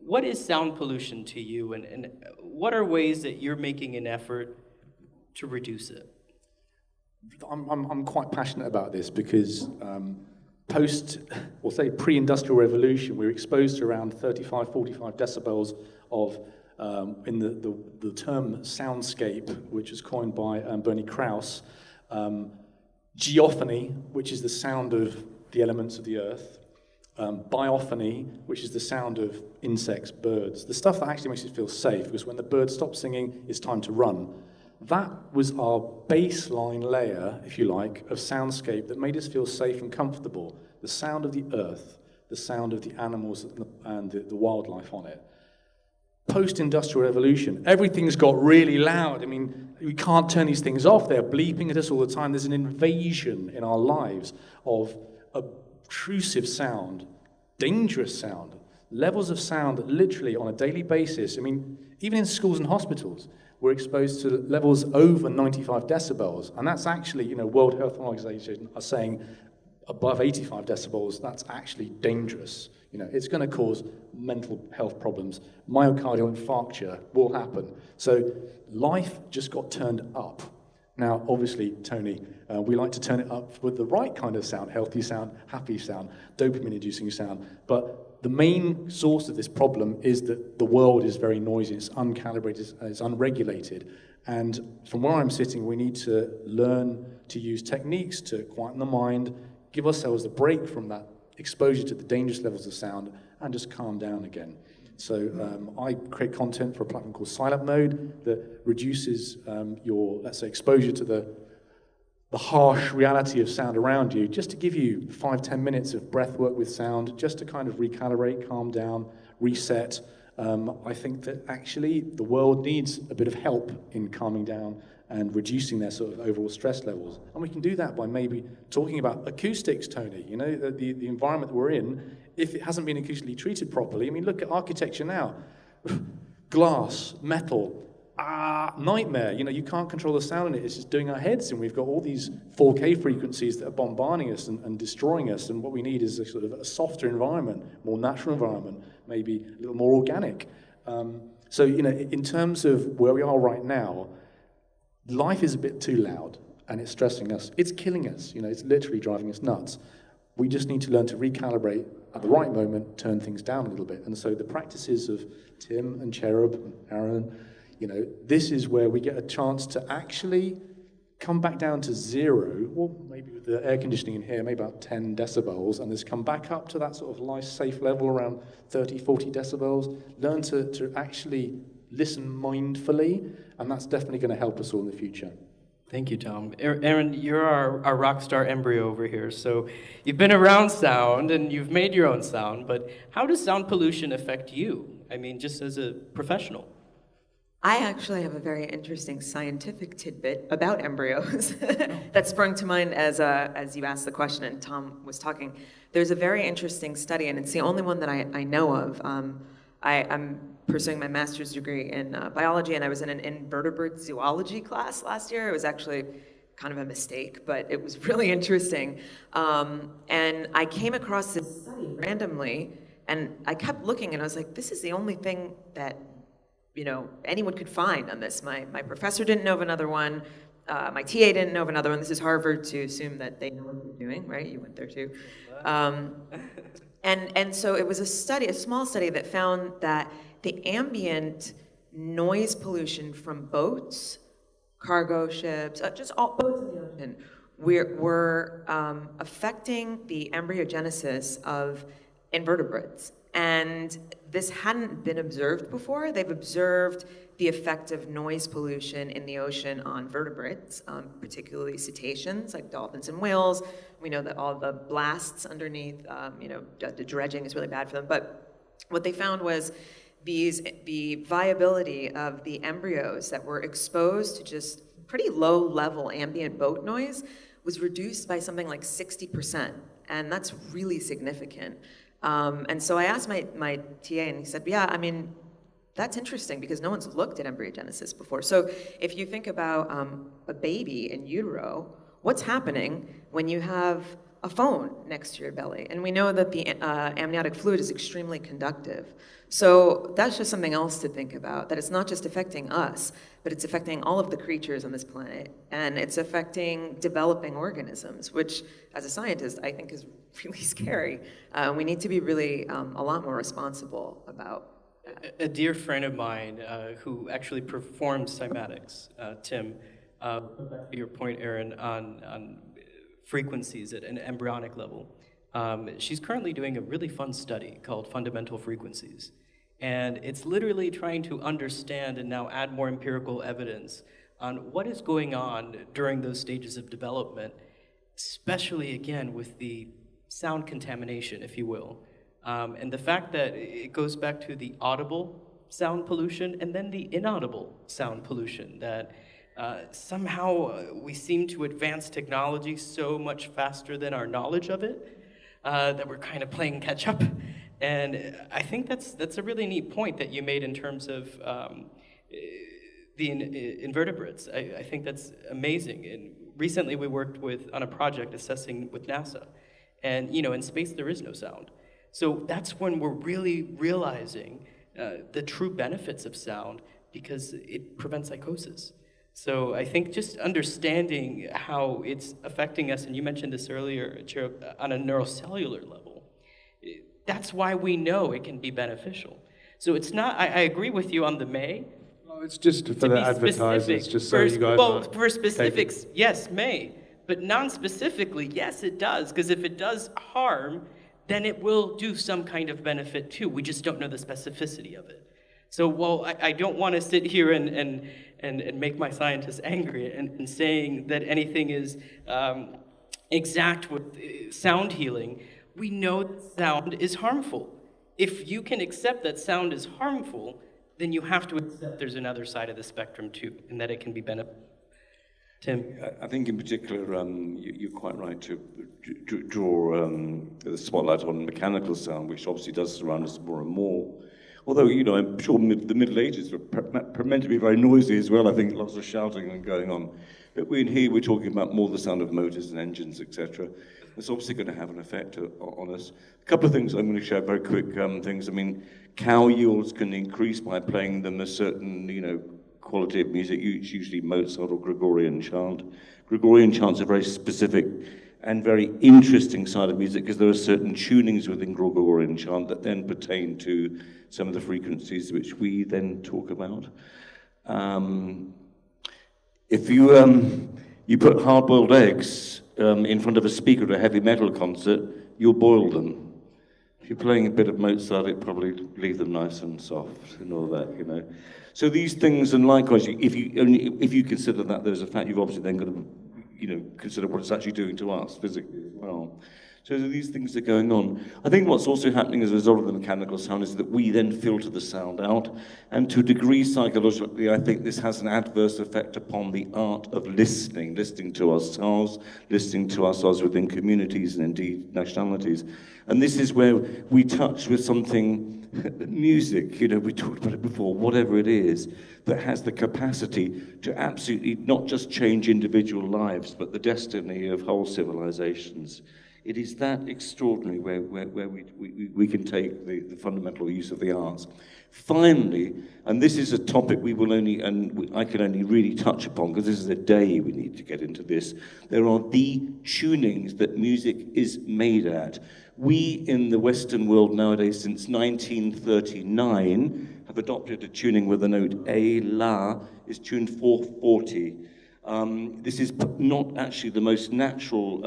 What is sound pollution to you, and what are ways that you're making an effort to reduce it? I'm quite passionate about this because pre-industrial revolution, we were exposed to around 35, 45 decibels of, in the term soundscape, which was coined by Bernie Krause, geophony, which is the sound of the elements of the earth, biophony, which is the sound of insects, birds, the stuff that actually makes you feel safe, because when the birds stop singing, it's time to run. That was our baseline layer, if you like, of soundscape that made us feel safe and comfortable. The sound of the earth, the sound of the animals and the wildlife on it. Post-industrial revolution, everything's got really loud. I mean, we can't turn these things off. They're bleeping at us all the time. There's an invasion in our lives of obtrusive sound, dangerous sound, levels of sound that literally on a daily basis, I mean, even in schools and hospitals, we're exposed to levels over 95 decibels. And that's actually, World Health Organization are saying above 85 decibels, that's actually dangerous. It's going to cause mental health problems. Myocardial infarction will happen. So life just got turned up. Now, obviously, Tony, we like to turn it up with the right kind of sound, healthy sound, happy sound, dopamine-inducing sound. But the main source of this problem is that the world is very noisy, it's uncalibrated, it's unregulated. And from where I'm sitting, we need to learn to use techniques to quieten the mind, give ourselves a break from that exposure to the dangerous levels of sound, and just calm down again. So I create content for a platform called Silent Mode that reduces your, let's say, exposure to the harsh reality of sound around you, just to give you 5-10 minutes of breath work with sound, just to kind of recalibrate, calm down, reset. I think that actually the world needs a bit of help in calming down and reducing their sort of overall stress levels. And we can do that by maybe talking about acoustics, Tony. The environment that we're in, if it hasn't been acoustically treated properly, I mean, look at architecture now. Glass, metal, nightmare. You can't control the sound in it. It's just doing our heads in. We've got all these 4K frequencies that are bombarding us and destroying us. And what we need is a sort of a softer environment, more natural environment, maybe a little more organic. So, in terms of where we are right now, life is a bit too loud, and it's stressing us. It's killing us. It's literally driving us nuts. We just need to learn to recalibrate at the right moment, turn things down a little bit. And so the practices of Tim and Cherub and Aaron, this is where we get a chance to actually come back down to zero, or maybe with the air conditioning in here, maybe about 10 decibels, and just come back up to that sort of nice, safe level around 30, 40 decibels. Learn to actually listen mindfully, and that's definitely going to help us all in the future. Thank you, Tom. Aaron, you're our rock star embryo over here. So you've been around sound and you've made your own sound, but how does sound pollution affect you? I mean, just as a professional. I actually have a very interesting scientific tidbit about embryos that sprung to mind as you asked the question and Tom was talking. There's a very interesting study, and it's the only one that I know of. I'm pursuing my master's degree in biology, and I was in an invertebrate zoology class last year. It was actually kind of a mistake, but it was really interesting. And I came across this study randomly, and I kept looking, and I was like, this is the only thing that anyone could find on this. My professor didn't know of another one. My TA didn't know of another one. This is Harvard, to assume that they know what they're doing, right? You went there too. And so it was a small study that found that the ambient noise pollution from boats, cargo ships, just all boats in the ocean, were affecting the embryogenesis of invertebrates. And this hadn't been observed before. They've observed the effect of noise pollution in the ocean on vertebrates, particularly cetaceans like dolphins and whales. We know that all the blasts underneath, the dredging is really bad for them. But what they found was the viability of the embryos that were exposed to just pretty low-level ambient boat noise was reduced by something like 60%, and that's really significant. And so I asked my TA, and he said, yeah, I mean, that's interesting because no one's looked at embryogenesis before. So if you think about a baby in utero, what's happening when you have a phone next to your belly? And we know that the amniotic fluid is extremely conductive. So that's just something else to think about, that it's not just affecting us, but it's affecting all of the creatures on this planet, and it's affecting developing organisms, which, as a scientist, I think is really scary. We need to be really a lot more responsible about that. A dear friend of mine who actually performs cymatics, Tim, back to your point, Aaron, on frequencies at an embryonic level. She's currently doing a really fun study called Fundamental Frequencies. And it's literally trying to understand and now add more empirical evidence on what is going on during those stages of development, especially, again, with the sound contamination, if you will. And the fact that it goes back to the audible sound pollution and then the inaudible sound pollution, that somehow we seem to advance technology so much faster than our knowledge of it, that we're kind of playing catch up. And I think that's a really neat point that you made in terms of the invertebrates. I think that's amazing. And recently we worked on a project assessing with NASA. And in space there is no sound. So that's when we're really realizing the true benefits of sound, because it prevents psychosis. So I think just understanding how it's affecting us, and you mentioned this earlier, Chiro, on a neurocellular level, that's why we know it can be beneficial. So it's not, I agree with you on the may. Well, it's just for the advertisers, just so you guys Well, for specifics, yes, may. But non-specifically, yes, it does. Because if it does harm, then it will do some kind of benefit too. We just don't know the specificity of it. So while I don't want to sit here and make my scientists angry and saying that anything is exact with sound healing, we know that sound is harmful. If you can accept that sound is harmful, then you have to accept there's another side of the spectrum too, and that it can be beneficial. Tim? I think in particular, you're quite right to draw the spotlight on mechanical sound, which obviously does surround us more and more. Although, I'm sure the Middle Ages were meant to be very noisy as well. I think lots of shouting and going on. But we're talking about more the sound of motors and engines, etc. It's obviously going to have an effect on us. A couple of things I'm going to share, very quick things. I mean, cow yields can increase by playing them a certain, quality of music, usually Mozart or Gregorian chant. Gregorian chant's a very specific and very interesting side of music, because there are certain tunings within Gregorian chant that then pertain to some of the frequencies which we then talk about. If you put hard-boiled eggs in front of a speaker at a heavy metal concert, you'll boil them. If you're playing a bit of Mozart, it'll probably leave them nice and soft and all that, So these things, and likewise, if you consider that there's a fact, you've obviously then got to, consider what it's actually doing to us physically as well. So these things are going on. I think what's also happening as a result of the mechanical sound is that we then filter the sound out, and to a degree psychologically, I think this has an adverse effect upon the art of listening to ourselves within communities and indeed nationalities. And this is where we touch with something, music, we talked about it before, whatever it is, that has the capacity to absolutely not just change individual lives, but the destiny of whole civilizations. It is that extraordinary where we can take the fundamental use of the arts. Finally, and this is a topic I can only really touch upon, because this is a day we need to get into this, there are the tunings that music is made at. We in the Western world nowadays, since 1939, have adopted a tuning where the note A, La, is tuned 440. This is not actually the most natural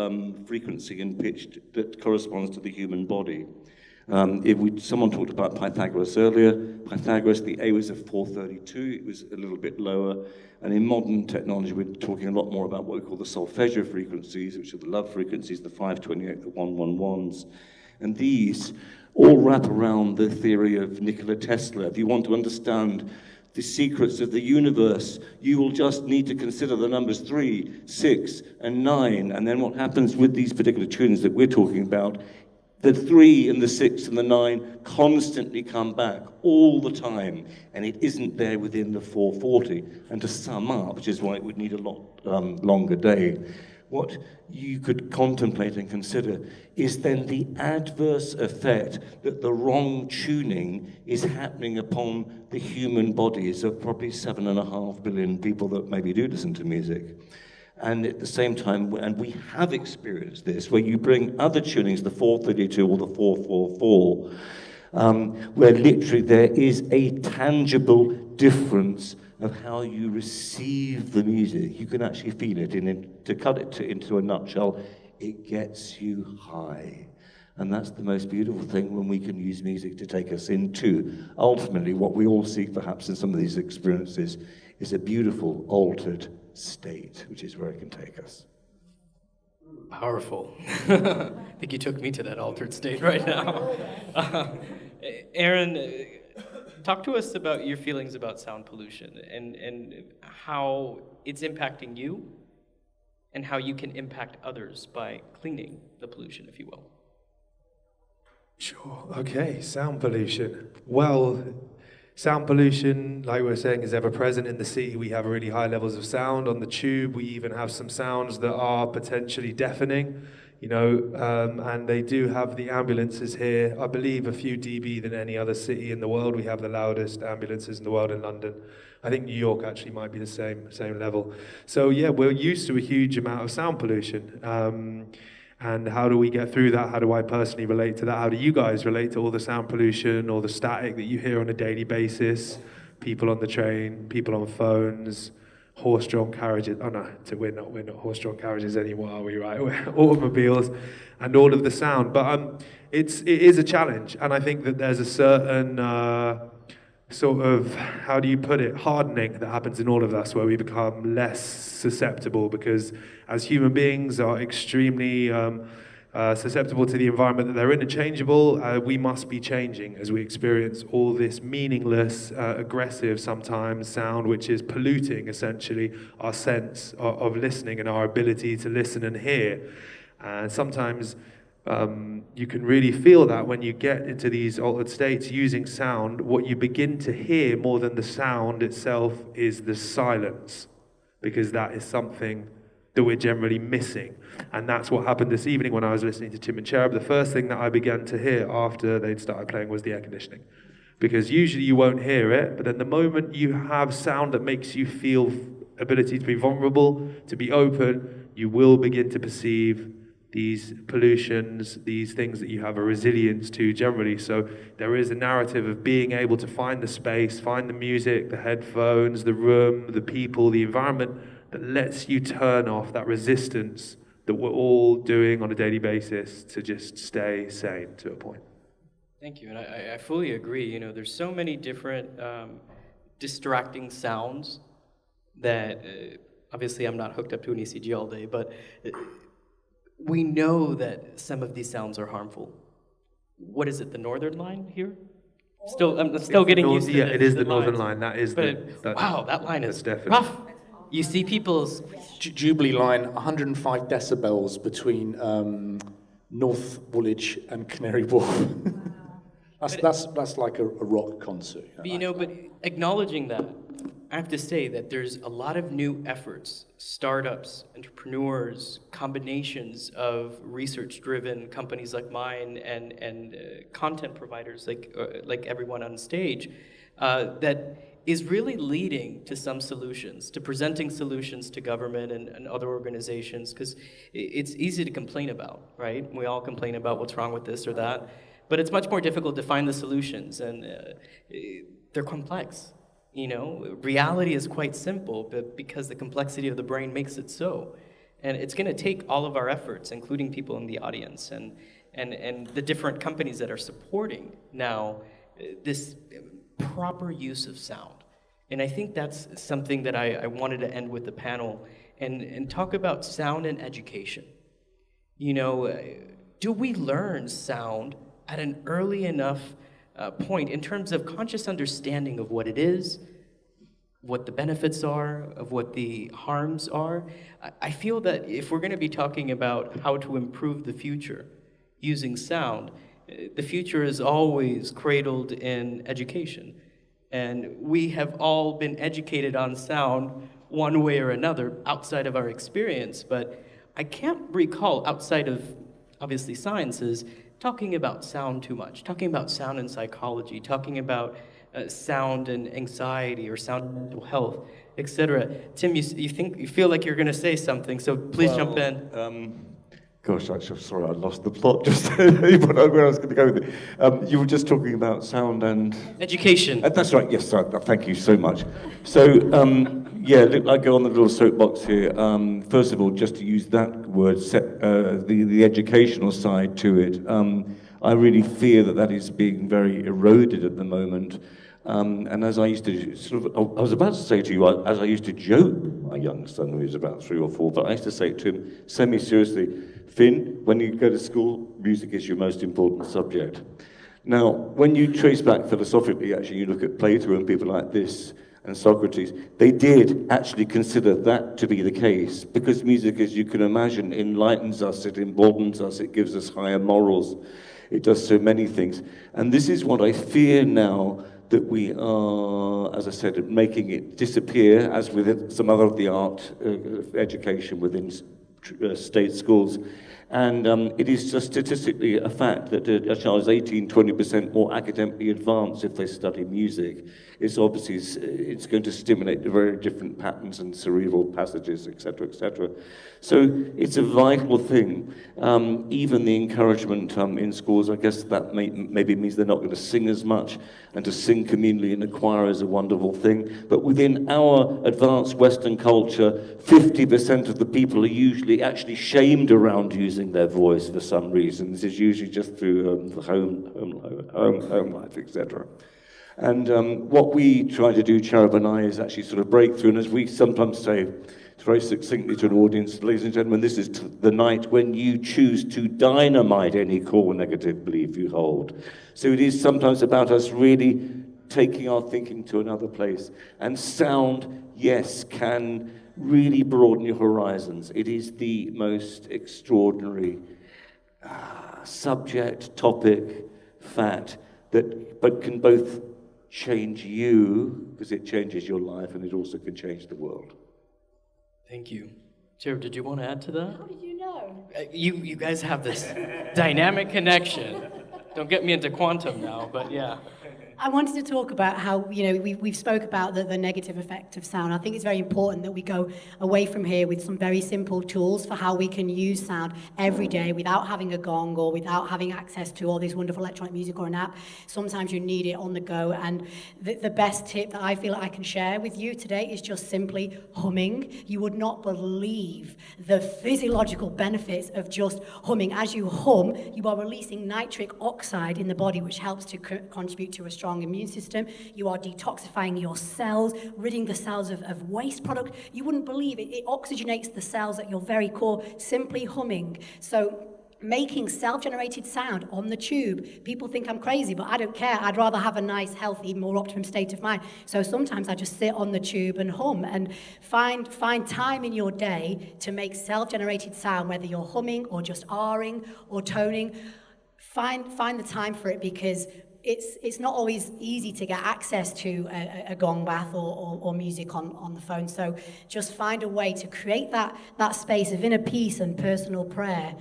frequency and pitch that corresponds to the human body. Someone talked about Pythagoras earlier. Pythagoras, the A was a 432, it was a little bit lower. And in modern technology, we're talking a lot more about what we call the solfeggio frequencies, which are the love frequencies, the 528, the 111s. And these all wrap around the theory of Nikola Tesla. If you want to understand the secrets of the universe, you will just need to consider the numbers 3, 6, and 9. And then what happens with these particular tunings that we're talking about, The 3 and the 6 and the 9 constantly come back all the time, and it isn't there within the 440. And to sum up, which is why it would need a lot longer day, what you could contemplate and consider is then the adverse effect that the wrong tuning is happening upon the human bodies of probably 7.5 billion people that maybe do listen to music. And at the same time, and we have experienced this, where you bring other tunings, the 432 or the 444, where literally there is a tangible difference of how you receive the music. You can actually feel it. To cut it into a nutshell, it gets you high. And that's the most beautiful thing when we can use music to take us into, ultimately, what we all seek perhaps in some of these experiences is a beautiful, altered state, which is where it can take us. Powerful. I think you took me to that altered state right now. Aaron, talk to us about your feelings about sound pollution and how it's impacting you and how you can impact others by cleaning the pollution, if you will. Sure. Okay, sound pollution. Well, sound pollution, like we were saying, is ever present in the city. We have really high levels of sound on the tube. We even have some sounds that are potentially deafening, and they do have the ambulances here, I believe a few dB than any other city in the world. We have the loudest ambulances in the world in London. I think New York actually might be the same level. So yeah, we're used to a huge amount of sound pollution. And how do we get through that? How do I personally relate to that? How do you guys relate to all the sound pollution or the static that you hear on a daily basis? People on the train, people on phones, horse-drawn carriages. Oh no, we're not horse-drawn carriages anymore, are we? Right? We're automobiles, and all of the sound. But it is a challenge, and I think that there's a certain sort of, how do you put it, hardening that happens in all of us, where we become less susceptible, because as human beings are extremely susceptible to the environment that they're in and changeable, we must be changing as we experience all this meaningless, aggressive sometimes sound, which is polluting essentially our sense of listening and our ability to listen and hear. And sometimes you can really feel that when you get into these altered states using sound. What you begin to hear more than the sound itself is the silence, because that is something that we're generally missing. And that's what happened this evening when I was listening to Tim and Cherub. The first thing that I began to hear after they'd started playing was the air conditioning. Because usually you won't hear it, but then the moment you have sound that makes you feel ability to be vulnerable, to be open, you will begin to perceive these pollutions, these things that you have a resilience to generally. So there is a narrative of being able to find the space, find the music, the headphones, the room, the people, the environment that lets you turn off that resistance that we're all doing on a daily basis to just stay sane to a point. Thank you, and I fully agree. There's so many different distracting sounds that, obviously I'm not hooked up to an ECG all day, but we know that some of these sounds are harmful. What is it, the Northern Line here? I'm still getting used to it. Yeah, it is the Northern Line. That is wow, that line is definitely rough. You see people's... Jubilee Line, 105 decibels between North Woolwich and Canary Wharf. that's like a rock concert. But acknowledging that, I have to say that there's a lot of new efforts, startups, entrepreneurs, combinations of research-driven companies like mine and content providers like everyone on stage that is really leading to some solutions, to presenting solutions to government and other organizations, because it's easy to complain about, right? We all complain about what's wrong with this or that, but it's much more difficult to find the solutions, and they're complex. Reality is quite simple, but because the complexity of the brain makes it so. And it's going to take all of our efforts, including people in the audience and the different companies that are supporting now this proper use of sound. And I think that's something that I wanted to end with the panel and talk about sound and education. Do we learn sound at an early enough point in terms of conscious understanding of what it is, what the benefits are, of what the harms are? I feel that if we're going to be talking about how to improve the future, using sound, the future is always cradled in education. And we have all been educated on sound one way or another outside of our experience, but I can't recall, outside of obviously sciences, talking about sound too much, talking about sound and psychology, talking about sound and anxiety or sound and mental health, etc. Tim, you feel like you're going to say something, so please jump in. Gosh, actually, sorry, I lost the plot just where I was going to go with it. You were just talking about sound and... Education. That's right, yes, sorry, thank you so much. So, yeah, I go on the little soapbox here. First of all, just to use that word, the educational side to it, I really fear that is being very eroded at the moment. And as I used to I was about to say to you, as I used to joke with my young son, who was about 3 or 4, but I used to say to him, semi-seriously, Finn, when you go to school, music is your most important subject. Now, when you trace back philosophically, actually, you look at Plato and people like this, and Socrates, they did actually consider that to be the case, because music, as you can imagine, enlightens us, it emboldens us, it gives us higher morals, it does so many things. And this is what I fear now, that we are, as I said, making it disappear, as with some other of the art education within state schools. And it is just statistically a fact that a child is 18-20% more academically advanced if they study music. It's obviously, it's going to stimulate the very different patterns and cerebral passages, etc., etc. So it's a vital thing. Even the encouragement in schools, I guess that maybe means they're not going to sing as much, and to sing communally in a choir is a wonderful thing. But within our advanced Western culture, 50% of the people are usually actually shamed around using their voice for some reason. This is usually just through the home life, etc. And what we try to do, Cherub and I, is actually sort of break through, and as we sometimes say, very succinctly to an audience, ladies and gentlemen, this is the night when you choose to dynamite any core negative belief you hold. So it is sometimes about us really taking our thinking to another place. And sound, yes, can really broaden your horizons. It is the most extraordinary subject, topic, fact, but can both change you, because it changes your life, and it also can change the world. Thank you. Jared, did you want to add to that? How did you know? You guys have this dynamic connection. Don't get me into quantum now, but yeah. I wanted to talk about how, we've spoke about the negative effect of sound. I think it's very important that we go away from here with some very simple tools for how we can use sound every day without having a gong or without having access to all this wonderful electronic music or an app. Sometimes you need it on the go. And the best tip that I feel I can share with you today is just simply humming. You would not believe the physiological benefits of just humming. As you hum, you are releasing nitric oxide in the body, which helps to contribute to a strong immune system. You are detoxifying your cells, ridding the cells of waste product. You wouldn't believe it. It oxygenates the cells at your very core, simply humming. So making self-generated sound on the tube. People think I'm crazy, but I don't care. I'd rather have a nice, healthy, more optimum state of mind. So sometimes I just sit on the tube and hum, and find time in your day to make self-generated sound, whether you're humming or just R-ing or toning. Find the time for it, because it's not always easy to get access to a gong bath or music on the phone. So just find a way to create that space of inner peace and personal prayer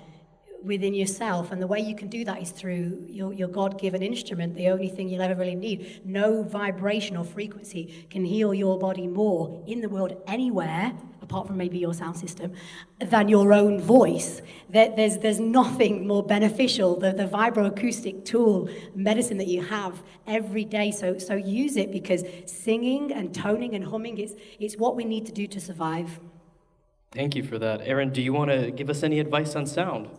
within yourself. And the way you can do that is through your God-given instrument, the only thing you'll ever really need. No vibration or frequency can heal your body more in the world anywhere, apart from maybe your sound system, than your own voice. There's nothing more beneficial, the vibroacoustic tool, medicine that you have every day. So use it, because singing and toning and humming, it's what we need to do to survive. Thank you for that. Aaron, do you want to give us any advice on sound?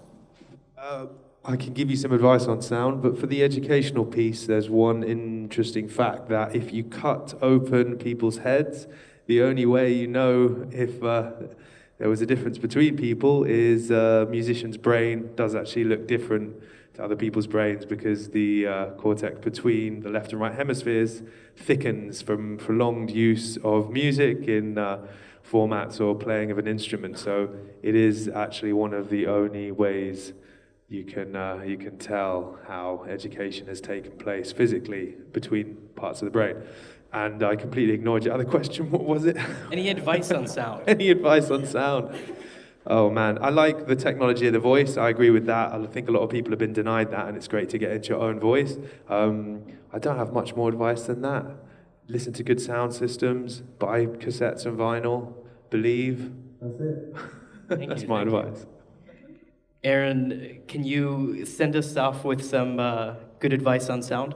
I can give you some advice on sound, but for the educational piece, there's one interesting fact that if you cut open people's heads, the only way you know if there was a difference between people is a musician's brain does actually look different to other people's brains, because the cortex between the left and right hemispheres thickens from prolonged use of music in formats or playing of an instrument. So it is actually one of the only ways you can tell how education has taken place physically between parts of the brain. And I completely ignored your other question. What was it? Any advice on sound? Any advice on sound? Oh man, I like the technology of the voice. I agree with that. I think a lot of people have been denied that, and it's great to get into your own voice. I don't have much more advice than that. Listen to good sound systems, buy cassettes and vinyl, believe. That's it. That's my advice. Aaron, can you send us off with some good advice on sound?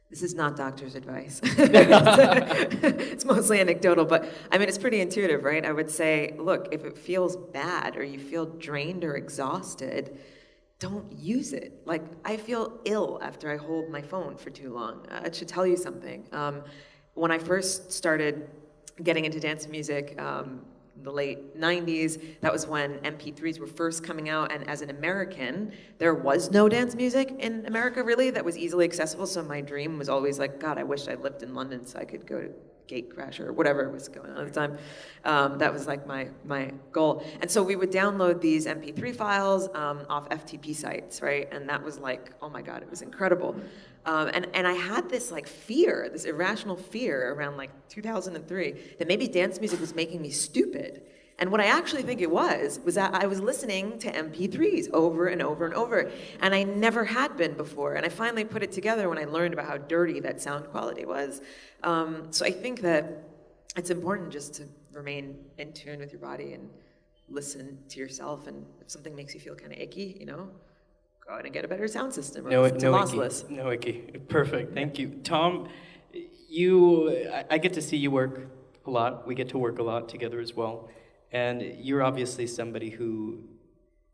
This is not doctor's advice. It's mostly anecdotal, but I mean, it's pretty intuitive, right? I would say, look, if it feels bad or you feel drained or exhausted, don't use it. Like, I feel ill after I hold my phone for too long. It should tell you something. When I first started getting into dance music, in the late 90s, that was when MP3s were first coming out, and as an American, there was no dance music in America, really, that was easily accessible, so my dream was always like, God, I wish I lived in London so I could go to Gatecrasher or whatever was going on at the time. That was like my goal. And so we would download these MP3 files off FTP sites, right? And that was like, oh my God, it was incredible. And I had this like fear, this irrational fear around like 2003 that maybe dance music was making me stupid. And what I actually think it was that I was listening to MP3s over and over and over, and I never had been before. And I finally put it together when I learned about how dirty that sound quality was. So I think that it's important just to remain in tune with your body and listen to yourself. And if something makes you feel kind of icky, you know, go out and get a better sound system. No icky. No icky. Perfect. Thank you, Tom. I get to see you work a lot. We get to work a lot together as well. And you're obviously somebody who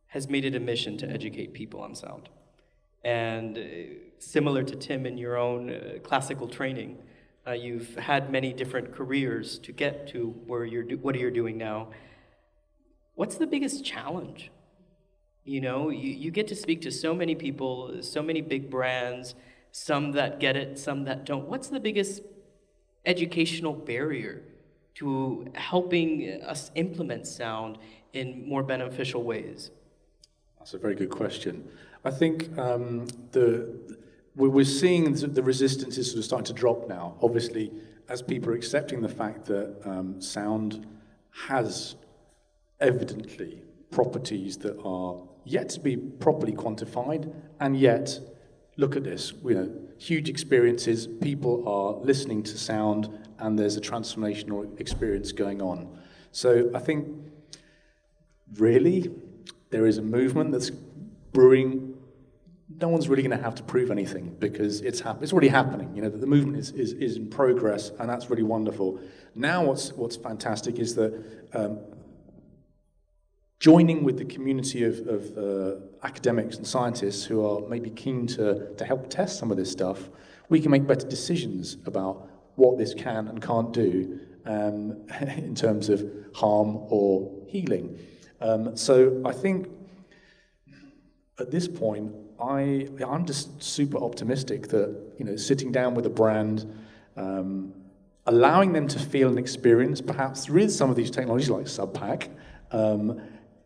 has made it a mission to educate people on sound. And similar to Tim in your own classical training, you've had many different careers to get to what you're doing now. What's the biggest challenge? You know, you get to speak to so many people, so many big brands, some that get it, some that don't. What's the biggest educational barrier to helping us implement sound in more beneficial ways? That's a very good question. I think we're seeing the resistance is sort of starting to drop now. Obviously, as people are accepting the fact that sound has evidently properties that are yet to be properly quantified, and yet, look at this, huge experiences, people are listening to sound, and there's a transformational experience going on. So I think, really, there is a movement that's brewing. No one's really going to have to prove anything, because it's already happening. The movement is in progress, and that's really wonderful. Now what's fantastic is that joining with the community of academics and scientists who are maybe keen to help test some of this stuff, we can make better decisions about what this can and can't do in terms of harm or healing. So I think at this point, I'm just super optimistic that sitting down with a brand, allowing them to feel and experience perhaps through some of these technologies like Subpack,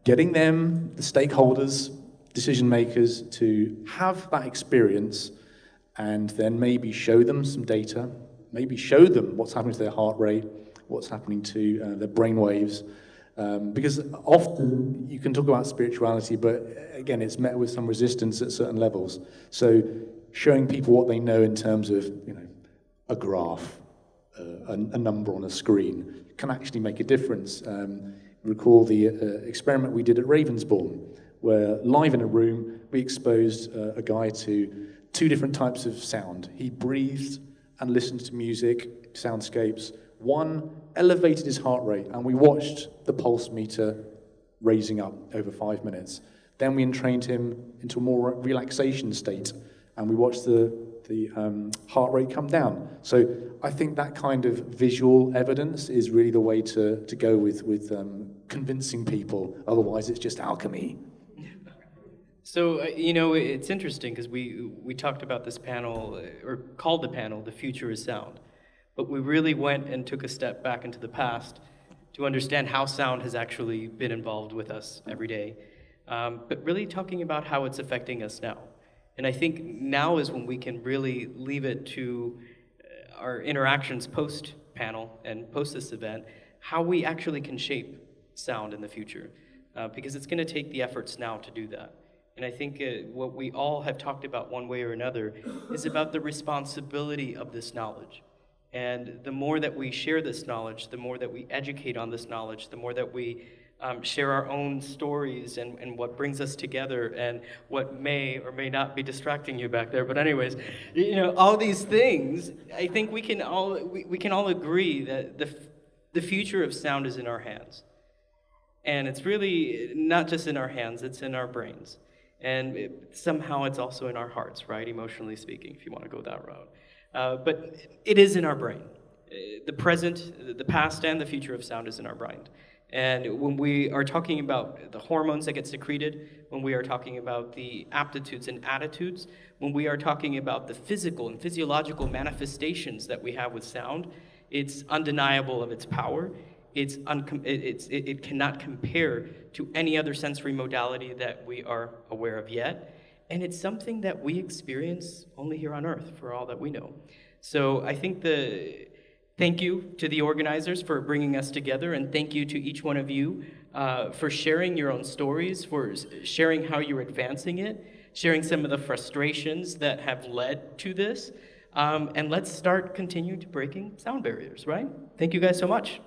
getting them, the stakeholders, decision makers, to have that experience, and then maybe show them some data, maybe show them what's happening to their heart rate, what's happening to their brain waves. Because often you can talk about spirituality, but again, it's met with some resistance at certain levels. So showing people what they know in terms of a graph, a number on a screen, can actually make a difference. Recall the experiment we did at Ravensbourne, where live in a room, we exposed a guy to 2 different types of sound. He breathed and listened to music, soundscapes. One elevated his heart rate, and we watched the pulse meter raising up over 5 minutes. Then we entrained him into a more relaxation state, and we watched the heart rate come down. So I think that kind of visual evidence is really the way to go with convincing people. Otherwise, it's just alchemy. So, it's interesting because we talked about this panel, or called the panel, The Future is Sound. But we really went and took a step back into the past to understand how sound has actually been involved with us every day. but really talking about how it's affecting us now. And I think now is when we can really leave it to our interactions post-panel and post this event, how we actually can shape sound in the future, because it's going to take the efforts now to do that. And I think what we all have talked about one way or another is about the responsibility of this knowledge. And the more that we share this knowledge, the more that we educate on this knowledge, the more that we share our own stories and what brings us together and what may or may not be distracting you back there. But anyways, you know, all these things, I think we can all agree that the future of sound is in our hands. And it's really not just in our hands, it's in our brains. And somehow it's also in our hearts, right? Emotionally speaking, if you want to go that route. But it is in our brain. The present, the past, and the future of sound is in our brain. And when we are talking about the hormones that get secreted, when we are talking about the aptitudes and attitudes, when we are talking about the physical and physiological manifestations that we have with sound, it's undeniable of its power. It cannot compare to any other sensory modality that we are aware of yet. And it's something that we experience only here on Earth, for all that we know. So I think thank you to the organizers for bringing us together, and thank you to each one of you for sharing your own stories, for sharing how you're advancing it, sharing some of the frustrations that have led to this. And let's continue to breaking sound barriers, right? Thank you guys so much.